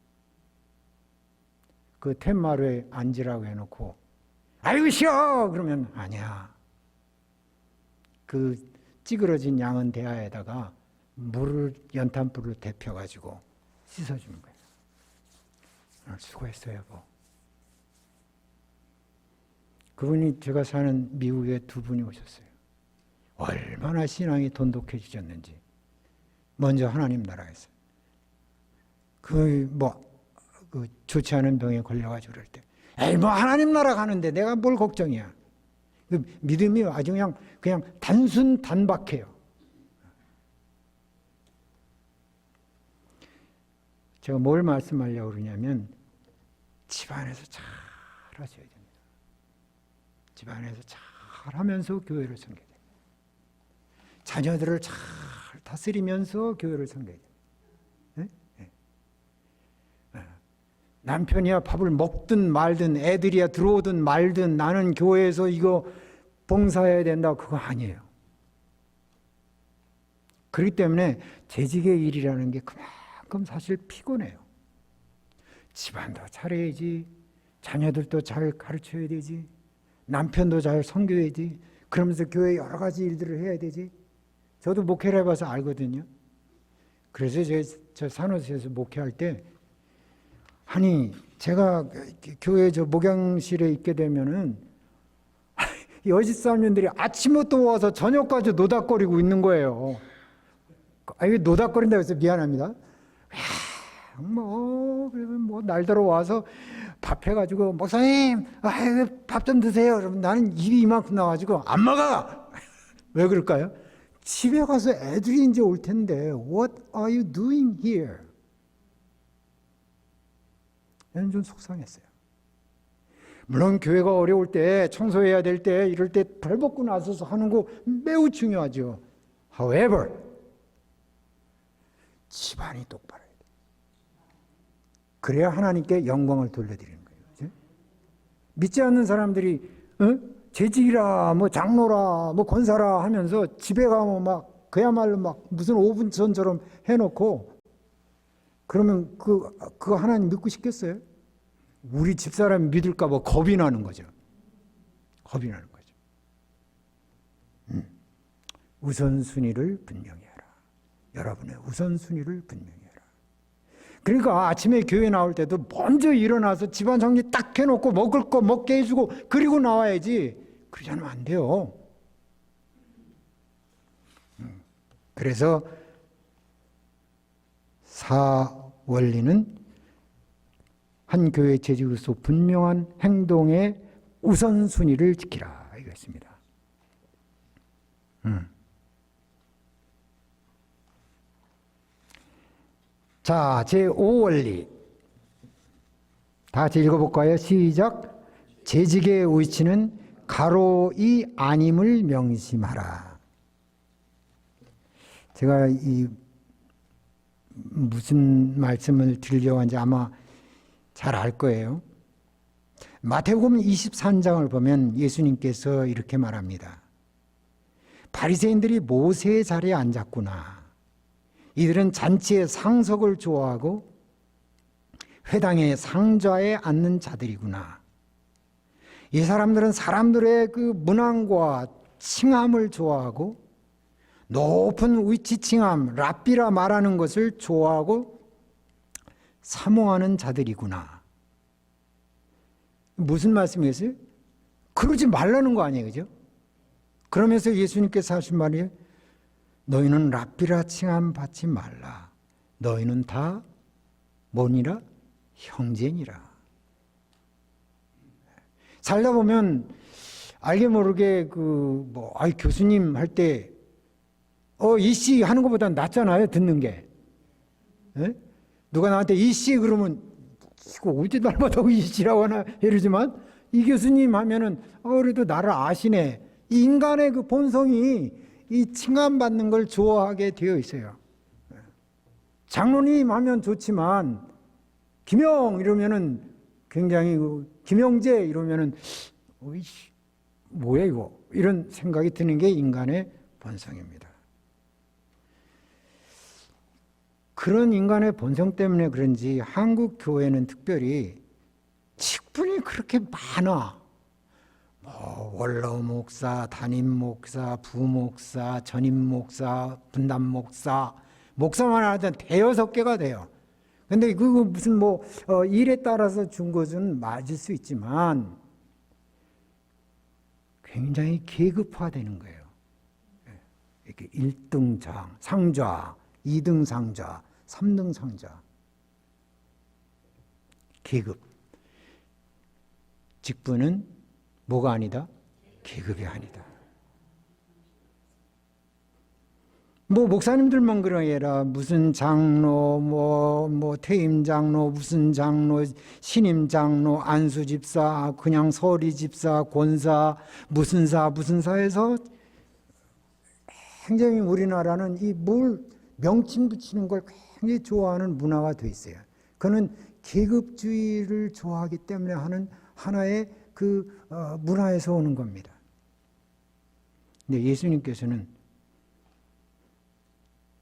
그 텐마루에 앉으라고 해놓고 아이고 싫어 그러면 아니야. 그 찌그러진 양은 대야에다가 물을 연탄불로 데펴가지고 씻어주는 거예요. 오늘 수고했어요, 여보. 그분이 제가 사는 미국에 두 분이 오셨어요. 얼마나 신앙이 돈독해지셨는지. 먼저 하나님 나라에서. 그 좋지 않은 병에 걸려가지고 그럴 때, 에이, 하나님 나라 가는데 내가 뭘 걱정이야. 그 믿음이 아주 그냥 단박해요. 제가 뭘 말씀하려고 그러냐면, 집안에서 잘 하셔야 됩니다. 집안에서 잘 하면서 교회를 섬겨야 됩니다. 자녀들을 잘 다스리면서 교회를 섬겨야 됩니다. 네? 네. 남편이야 밥을 먹든 말든, 애들이야 들어오든 말든, 나는 교회에서 이거 봉사해야 된다, 그거 아니에요. 그렇기 때문에 재직의 일이라는 게 그만큼 사실 피곤해요. 집안도 잘해야지, 자녀들도 잘 가르쳐야 되지, 남편도 잘 섬겨야지, 그러면서 교회 여러 가지 일들을 해야 되지. 저도 목회를 해봐서 알거든요. 그래서 저 산호세에서 목회할 때, 아니 제가 교회 저 목양실에 있게 되면은 여짓 사람들이 아침부터 와서 저녁까지 노닥거리고 있는 거예요. 이게 노닥거린다고 해서 미안합니다. 뭐 날더러 와서 밥 해가지고, 목사님 밥 좀 드세요. 그러면 나는 입이 이만큼 나와가지고 안 먹어. 왜 그럴까요? 집에 가서 애들이 이제 올 텐데 What are you doing here? 저는 좀 속상했어요. 물론 교회가 어려울 때, 청소해야 될 때, 이럴 때 벌벗고 나서서 하는 거 매우 중요하죠. However, 집안이 똑바로 해야 돼. 그래야 하나님께 영광을 돌려드리는 거예요. 그렇죠? 믿지 않는 사람들이 재직이라, 장로라, 권사라 하면서 집에 가면 그야말로 무슨 오븐천처럼 해놓고, 그러면 그거 하나님 믿고 싶겠어요? 우리 집사람 믿을까 봐 겁이 나는 거죠. 겁이 나는 거죠. 우선순위를 분명히 해라. 여러분의 우선순위를 분명히 해라. 그러니까 아침에 교회 나올 때도 먼저 일어나서 집안 정리 딱 해놓고 먹을 거 먹게 해주고 그리고 나와야지. 그러지 않으면 안 돼요. 그래서 사원리는 한 교회 재직으로서 분명한 행동의 우선순위를 지키라, 이것입니다. 자, 제5원리 다 같이 읽어볼까요? 시작. 재직의 위치는 가로이 아님을 명심하라. 제가 무슨 말씀을 드리려고 하는지 아마 잘 알 거예요. 마태복음 23장을 보면 예수님께서 이렇게 말합니다. 바리새인들이 모세의 자리에 앉았구나. 이들은 잔치의 상석을 좋아하고 회당의 상좌에 앉는 자들이구나. 이 사람들은 사람들의 그 문항과 칭함을 좋아하고 높은 위치 칭함, 랍비라 말하는 것을 좋아하고 사모하는 자들이구나. 무슨 말씀이겠어요? 그러지 말라는 거 아니에요, 그죠? 그러면서 예수님께서 하신 말이, 너희는 랍비라 칭함 받지 말라. 너희는 다 뭐니라? 형제니라. 살다 보면 알게 모르게 교수님 할 때 이씨 하는 것보다 낫잖아요, 듣는 게. 에? 누가 나한테 이씨 그러면 이거 어디 닮았다고 이씨라고 하나 이러지만, 이 교수님 하면은 그래도 나를 아시네. 이 인간의 그 본성이 이 칭함받는 걸 좋아하게 되어 있어요. 장로님 하면 좋지만 김영 이러면은 굉장히 김영재 이러면은 뭐야 이거, 이런 생각이 드는 게 인간의 본성입니다. 그런 인간의 본성 때문에 그런지 한국 교회는 특별히 직분이 그렇게 많아. 원로 목사, 담임 목사, 부목사, 전임 목사, 분담 목사, 목사만 하던 대여섯 개가 돼요. 근데 그거 무슨 뭐 일에 따라서 준 것은 맞을 수 있지만 굉장히 계급화되는 거예요. 이렇게 1등 상좌, 2등 상좌, 3등 상좌. 계급. 직분은 뭐가 아니다? 계급이 아니다. 뭐 목사님들만 그러해라. 무슨 장로, 뭐 퇴임 장로, 무슨 장로, 신임 장로, 안수 집사, 그냥 서리 집사, 권사, 무슨 사에서 굉장히 우리나라는 이 뭘 명칭 붙이는 걸 굉장히 좋아하는 문화가 돼 있어요. 그는 계급주의를 좋아하기 때문에 하는 하나의 그 문화에서 오는 겁니다. 근데 예수님께서는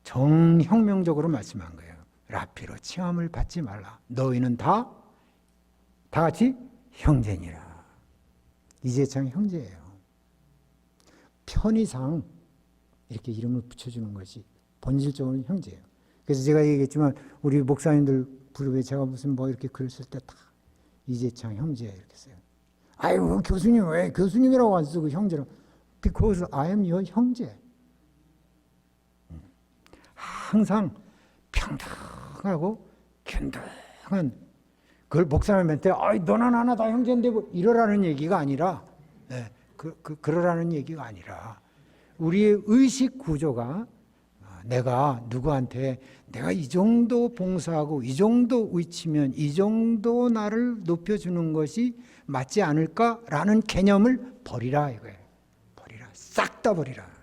정혁명적으로 말씀한 거예요. 라피로 칭함을 받지 말라. 너희는 다 같이 형제니라. 이재창 형제예요. 편의상 이렇게 이름을 붙여주는 것이 본질적으로 형제예요. 그래서 제가 얘기했지만 우리 목사님들 부르게 제가 무슨 뭐 이렇게 글 쓸 때 다 이재창 형제 이렇게 써요. 아이고 교수님 왜 교수님이라고 안 쓰고 형제라고? Because I am your 형제. 항상 평등하고 균등한 그걸 목사님한테 너나 나나 다 형제인데 뭐 이러라는 얘기가 아니라 그러라는 얘기가 아니라 우리의 의식 구조가 내가 누구한테 내가 이 정도 봉사하고 이 정도 위치면 이 정도 나를 높여주는 것이 맞지 않을까라는 개념을 버리라 이거예요. 버리라. 싹 다 버리라.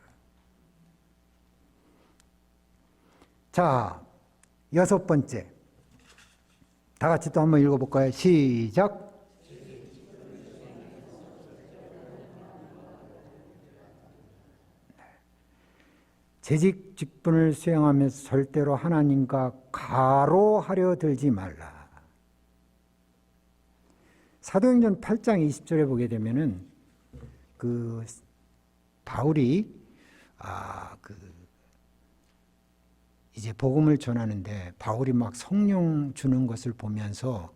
자, 6번째. 다 같이 또 한번 읽어볼까요? 시작. 재직 직분을 수행하면서 절대로 하나님과 가로하려 들지 말라. 사도행전 8장 20절에 보게 되면은 그 바울이 이제 복음을 전하는데 바울이 막 성령 주는 것을 보면서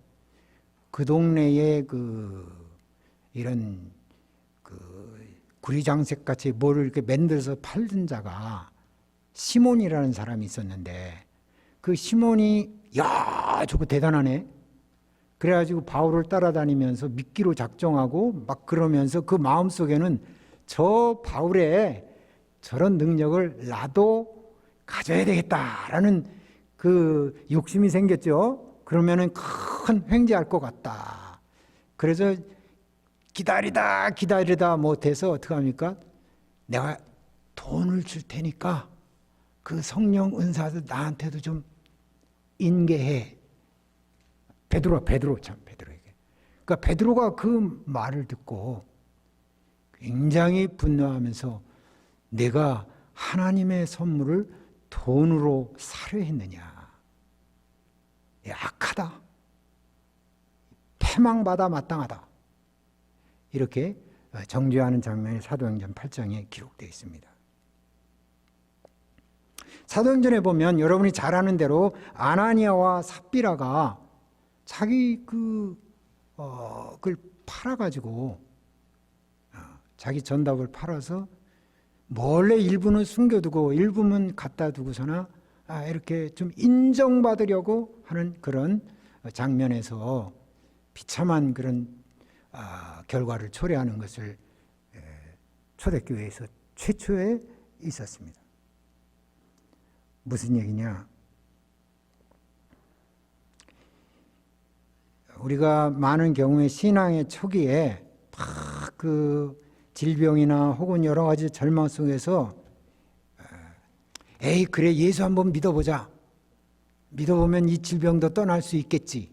그 동네에 이런 구리장색 같이 뭐를 이렇게 만들어서 팔던 자가 시몬이라는 사람이 있었는데 그 시몬이 야 저거 대단하네. 그래가지고 바울을 따라다니면서 믿기로 작정하고 막 그러면서 그 마음속에는 저 바울의 저런 능력을 나도 가져야 되겠다라는 그 욕심이 생겼죠. 그러면은 큰 횡재할 것 같다. 그래서 기다리다 못해서 어떻게 합니까? 내가 돈을 줄 테니까 그 성령 은사도 나한테도 좀 인계해. 베드로에게. 그러니까 베드로가 그 말을 듣고 굉장히 분노하면서 내가 하나님의 선물을 돈으로 사려 했느냐. 악하다. 패망받아 마땅하다. 이렇게 정죄하는 장면이 사도행전 8장에 기록되어 있습니다. 사도행전에 보면 여러분이 잘 아는 대로 아나니아와 삽비라가 자기 그걸 팔아가지고 자기 전답을 팔아서 몰래 일부는 숨겨두고 일부는 갖다 두고서나 이렇게 좀 인정받으려고 하는 그런 장면에서 비참한 그런 결과를 초래하는 것을 초대교회에서 최초에 있었습니다. 무슨 얘기냐? 우리가 많은 경우에 신앙의 초기에 막 그 질병이나 혹은 여러 가지 절망 속에서 에이 그래 예수 한번 믿어보자. 믿어보면 이 질병도 떠날 수 있겠지.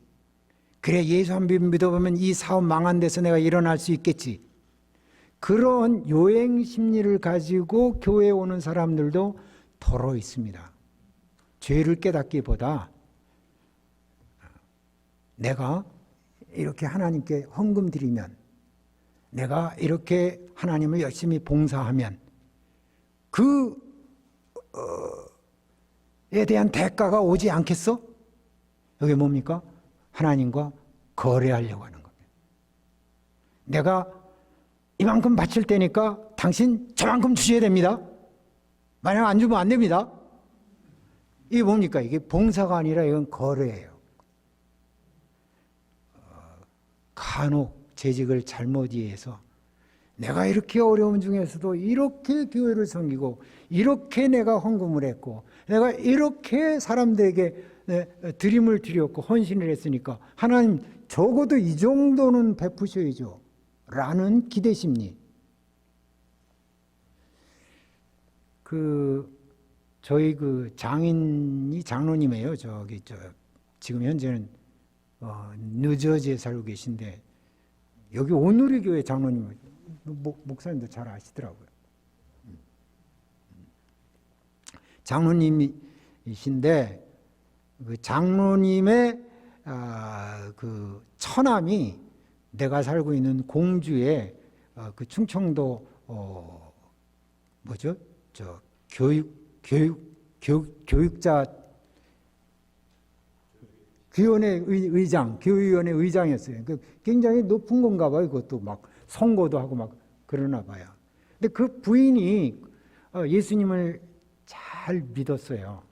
그래 예수 한번 믿어보면 이 사업 망한 데서 내가 일어날 수 있겠지. 그런 요행 심리를 가지고 교회에 오는 사람들도 더러 있습니다. 죄를 깨닫기보다 내가 이렇게 하나님께 헌금 드리면, 내가 이렇게 하나님을 열심히 봉사하면 대한 대가가 오지 않겠어? 이게 뭡니까? 하나님과 거래하려고 하는 겁니다. 내가 이만큼 바칠 테니까 당신 저만큼 주셔야 됩니다. 만약 안 주면 안 됩니다. 이게 뭡니까? 이게 봉사가 아니라 이건 거래예요. 간혹 재직을 잘못 이해해서 내가 이렇게 어려운 중에서도 이렇게 교회를 섬기고 이렇게 내가 헌금을 했고 내가 이렇게 사람들에게 드림을 드렸고 헌신을 했으니까 하나님 적어도 이 정도는 베푸셔야죠 라는 기대심리. 저희 장로님이에요. 지금 현재는 뉴저지에 살고 계신데 여기 온누리 교회 장로님 목사님도 잘 아시더라고요. 장로님이신데 그 장로님의 그 처남이 내가 살고 있는 공주의 그 충청도 교육자 교육위원회 의장이었어요. 굉장히 높은 건가 봐요. 그것도 막 선거도 하고 막 그러나 봐요. 근데 그 부인이 예수님을 잘 믿었어요.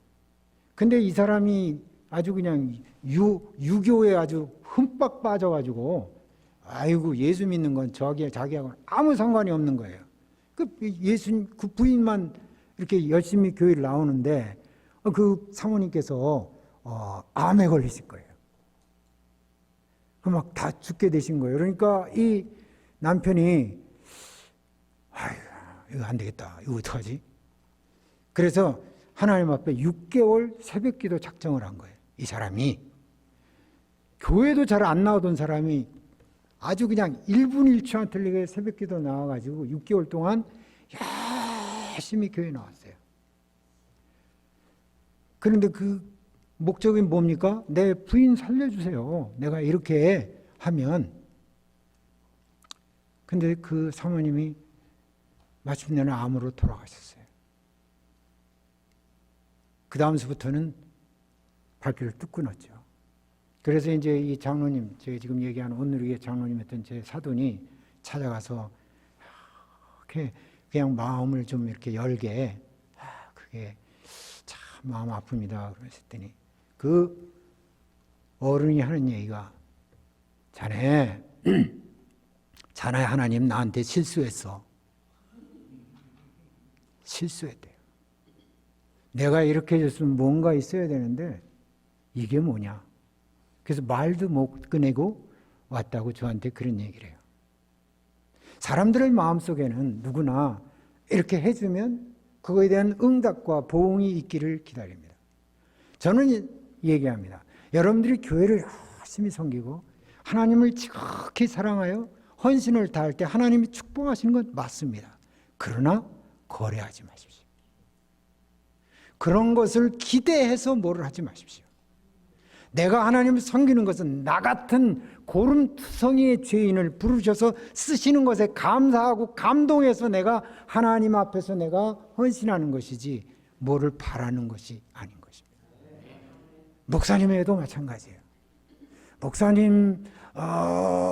근데 이 사람이 아주 그냥 유교에 아주 흠뻑 빠져가지고 아이고 예수 믿는 건 자기하고는 아무 상관이 없는 거예요. 그 부인만 이렇게 열심히 교회를 나오는데 그 사모님께서 암에 걸리실 거예요. 막 다 죽게 되신 거예요. 그러니까 이 남편이 아유 이거 안 되겠다. 이거 어떡하지? 그래서 하나님 앞에 6개월 새벽기도 작정을 한 거예요. 이 사람이 교회도 잘 안 나오던 사람이 아주 그냥 1분 1초 안 틀리게 새벽기도 나와가지고 6개월 동안 열심히 교회 나왔어요. 그런데 그 목적이 뭡니까? 내 부인 살려주세요. 내가 이렇게 하면. 근데 그 사모님이 마침내는 암으로 돌아가셨어요. 그 다음서부터는 발길을 뚝 끊었죠. 그래서 이제 이 장로님, 제가 지금 얘기하는 온누리의 장로님이었던 제 사돈이 찾아가서 그냥 마음을 좀 이렇게 열게, 그게 참 마음 아픕니다. 그랬더니 그 어른이 하는 얘기가 자네 하나님 나한테 실수했어. 실수했대요. 내가 이렇게 해줬으면 뭔가 있어야 되는데 이게 뭐냐. 그래서 말도 못 꺼내고 왔다고 저한테 그런 얘기를 해요. 사람들의 마음속에는 누구나 이렇게 해주면 그거에 대한 응답과 보응이 있기를 기다립니다. 저는 얘기합니다. 여러분들이 교회를 열심히 섬기고 하나님을 지극히 사랑하여 헌신을 다할 때 하나님이 축복하시는 건 맞습니다. 그러나 거래하지 마십시오. 그런 것을 기대해서 뭐를 하지 마십시오. 내가 하나님을 섬기는 것은 나 같은 고름투성이의 죄인을 부르셔서 쓰시는 것에 감사하고 감동해서 내가 하나님 앞에서 내가 헌신하는 것이지 뭐를 바라는 것이 아닌 것입니다. 목사님에도 마찬가지예요. 목사님,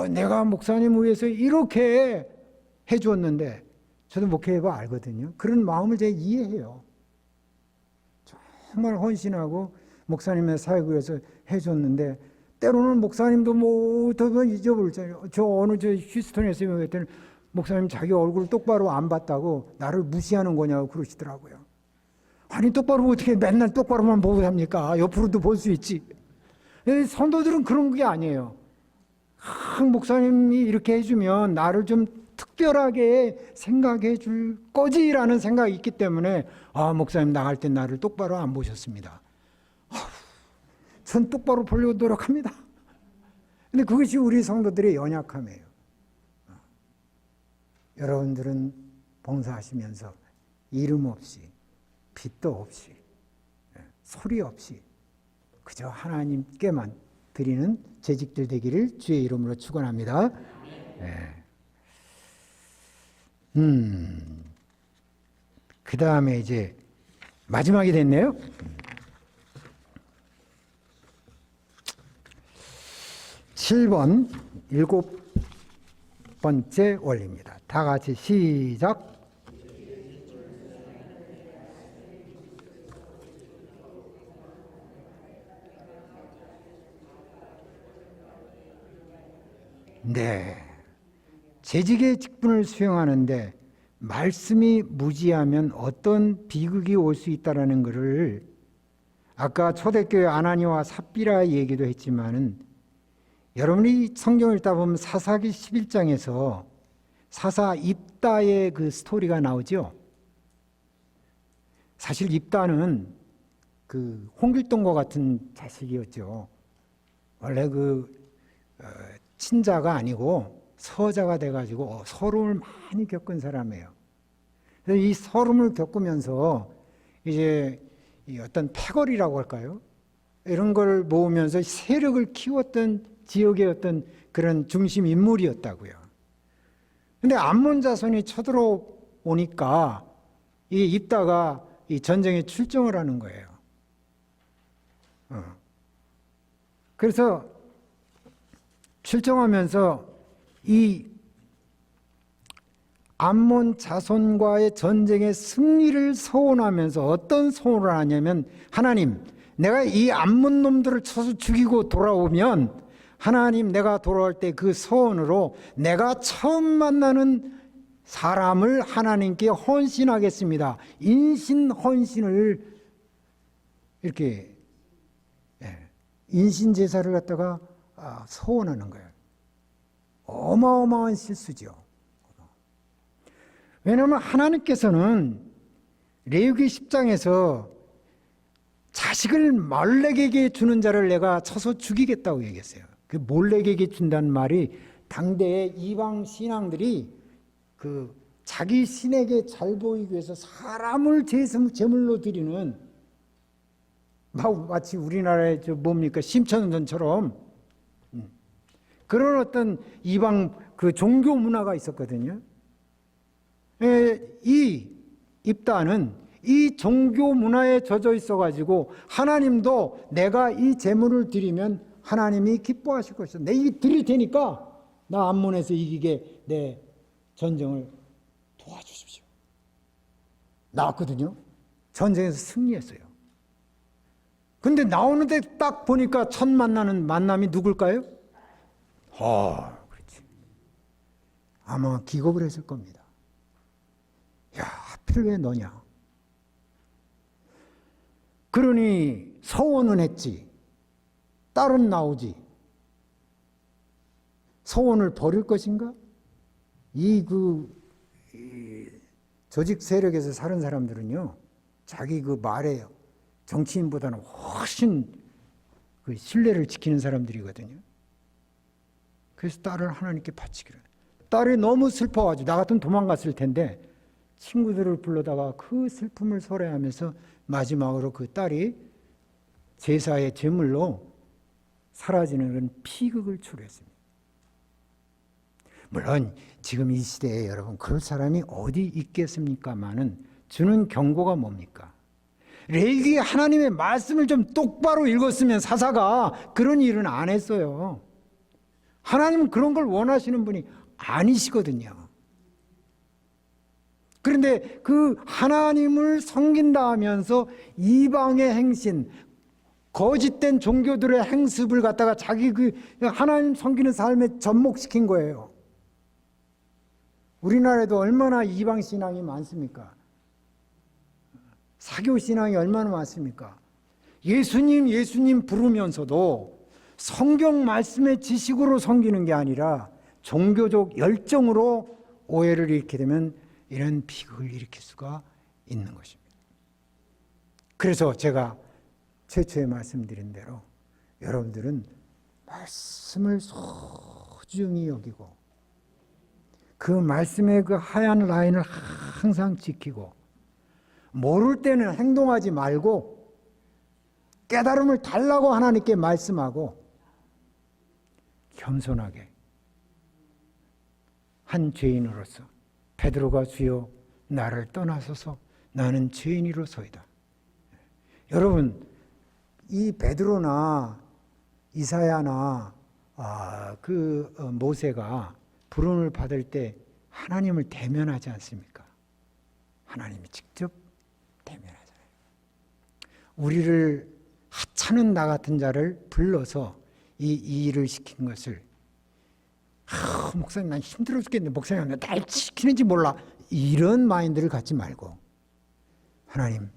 내가 목사님 위해서 이렇게 해주었는데 저도 목회해봐 알거든요. 그런 마음을 제가 이해해요. 정말 헌신하고 목사님의 사역을 위해서 해줬는데 때로는 목사님도 뭐 더 잊어버리잖아요. 저 휴스턴에서 했더니 목사님 자기 얼굴 똑바로 안 봤다고 나를 무시하는 거냐고 그러시더라고요. 아니 똑바로 어떻게 맨날 똑바로만 보고 합니까? 옆으로도 볼 수 있지. 성도들은 그런 게 아니에요. 목사님이 이렇게 해주면 나를 좀 특별하게 생각해 줄 거지라는 생각이 있기 때문에 목사님 나갈 때 나를 똑바로 안 보셨습니다. 전 똑바로 보려고 노력합니다. 근데 그것이 우리 성도들의 연약함이에요. 여러분들은 봉사하시면서 이름 없이 빛도 없이 소리 없이 그저 하나님께만 드리는 재직들 되기를 주의 이름으로 축원합니다. 그 다음에 이제 마지막이 됐네요. 7번 일곱 번째 원리입니다. 다 같이 시작. 네. 재직의 직분을 수행하는데 말씀이 무지하면 어떤 비극이 올 수 있다라는 것을 아까 초대교회 아나니와 삽비라 얘기도 했지만은 여러분이 성경을 읽다 보면 사사기 11장에서 사사 입다의 그 스토리가 나오죠. 사실 입다는 그 홍길동과 같은 자식이었죠. 원래 친자가 아니고 서자가 돼가지고 서름을 많이 겪은 사람이에요. 그래서 이 서름을 겪으면서 이제 어떤 패거리라고 할까요? 이런 걸 모으면서 세력을 키웠던 지역의 어떤 그런 중심 인물이었다고요. 근데 암몬 자손이 쳐들어오니까 이 입다가 이 전쟁에 출정을 하는 거예요. 그래서 출정하면서 이 암몬 자손과의 전쟁의 승리를 서원하면서 어떤 서원을 하냐면, 하나님, 내가 이 암몬 놈들을 쳐서 죽이고 돌아오면 하나님, 내가 돌아올 때 그 서원으로 내가 처음 만나는 사람을 하나님께 헌신하겠습니다. 인신 헌신을 이렇게 인신 제사를 갖다가 서원하는 거예요. 어마어마한 실수죠. 왜냐하면 하나님께서는 레위기 10장에서 자식을 몰렉에게 주는 자를 내가 쳐서 죽이겠다고 얘기했어요. 그 몰렉에게 준다는 말이 당대의 이방 신앙들이 그 자기 신에게 잘 보이기 위해서 사람을 제물로 드리는, 마치 우리나라의 뭡니까 심천전처럼 그런 어떤 이방 그 종교 문화가 있었거든요. 이 입다는 이 종교 문화에 젖어 있어가지고 하나님도 내가 이 제물을 드리면 하나님이 기뻐하실 것이다. 내 이 드릴 테니까 나 암몬에서 이기게 내 전쟁을 도와주십시오. 나왔거든요. 전쟁에서 승리했어요. 근데 나오는데 딱 보니까 첫 만나는 만남이 누굴까요? 그렇지. 아마 기겁을 했을 겁니다. 야, 하필 왜 너냐? 그러니 서원은 했지. 딸은 나오지. 서원을 버릴 것인가? 이 조직 세력에서 사는 사람들은요, 자기 그 말에 정치인보다는 훨씬 그 신뢰를 지키는 사람들이거든요. 그래서 딸을 하나님께 바치기로. 딸이 너무 슬퍼가지고 나 같으면 도망갔을 텐데 친구들을 불러다가 그 슬픔을 소래하면서 마지막으로 그 딸이 제사의 제물로 사라지는 그런 피극을 초래했습니다. 물론 지금 이 시대에 여러분 그럴 사람이 어디 있겠습니까마는 주는 경고가 뭡니까? 레위기 하나님의 말씀을 좀 똑바로 읽었으면 사사가 그런 일은 안 했어요. 하나님은 그런 걸 원하시는 분이 아니시거든요. 그런데 그 하나님을 섬긴다 하면서 이방의 행신, 거짓된 종교들의 행습을 갖다가 자기 그 하나님 섬기는 삶에 접목시킨 거예요. 우리나라에도 얼마나 이방 신앙이 많습니까? 사교 신앙이 얼마나 많습니까? 예수님 부르면서도 성경 말씀의 지식으로 섬기는 게 아니라 종교적 열정으로 오해를 일으키게 되면 이런 비극을 일으킬 수가 있는 것입니다. 그래서 제가 최초에 말씀드린 대로 여러분들은 말씀을 소중히 여기고 그 말씀의 그 하얀 라인을 항상 지키고 모를 때는 행동하지 말고 깨달음을 달라고 하나님께 말씀하고 겸손하게 한 죄인으로서 베드로가 주여 나를 떠나소서 나는 죄인이로소이다. 여러분 이 베드로나 이사야나 모세가 부름을 받을 때 하나님을 대면하지 않습니까? 하나님이 직접 대면하잖아요. 우리를 하찮은 나 같은 자를 불러서 이 일을 시킨 것을 목사님 난 힘들어 죽겠는데 목사님 날 시키는지 몰라 이런 마인드를 갖지 말고 하나님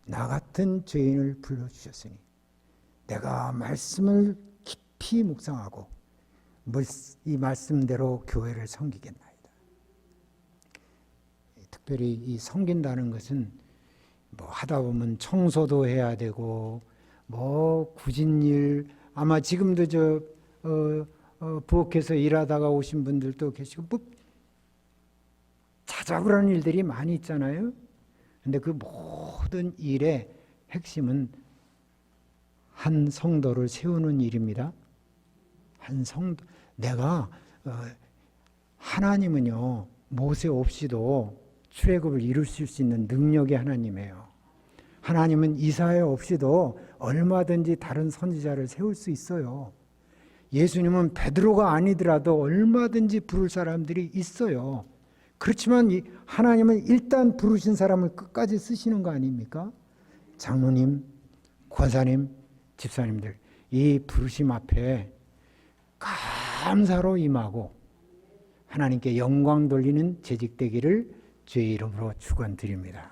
나 같은 죄인을 불러주셨으니 내가 말씀을 깊이 묵상하고 이 말씀대로 교회를 섬기겠나이다. 특별히 이 섬긴다는 것은 뭐 하다 보면 청소도 해야 되고 뭐 굳은 일 아마 지금도 부엌에서 일하다가 오신 분들도 계시고 뭐 자작을 일들이 많이 있잖아요. 근데 그 모든 일의 핵심은 한 성도를 세우는 일입니다. 한 성도 내가 하나님은요 모세 없이도 출애굽을 이루실 수 있는 능력의 하나님이에요. 하나님은 이사야 없이도 얼마든지 다른 선지자를 세울 수 있어요. 예수님은 베드로가 아니더라도 얼마든지 부를 사람들이 있어요. 그렇지만 하나님은 일단 부르신 사람을 끝까지 쓰시는 거 아닙니까? 장로님, 권사님, 집사님들 이 부르심 앞에 감사로 임하고 하나님께 영광 돌리는 재직되기를 주의 이름으로 축원드립니다.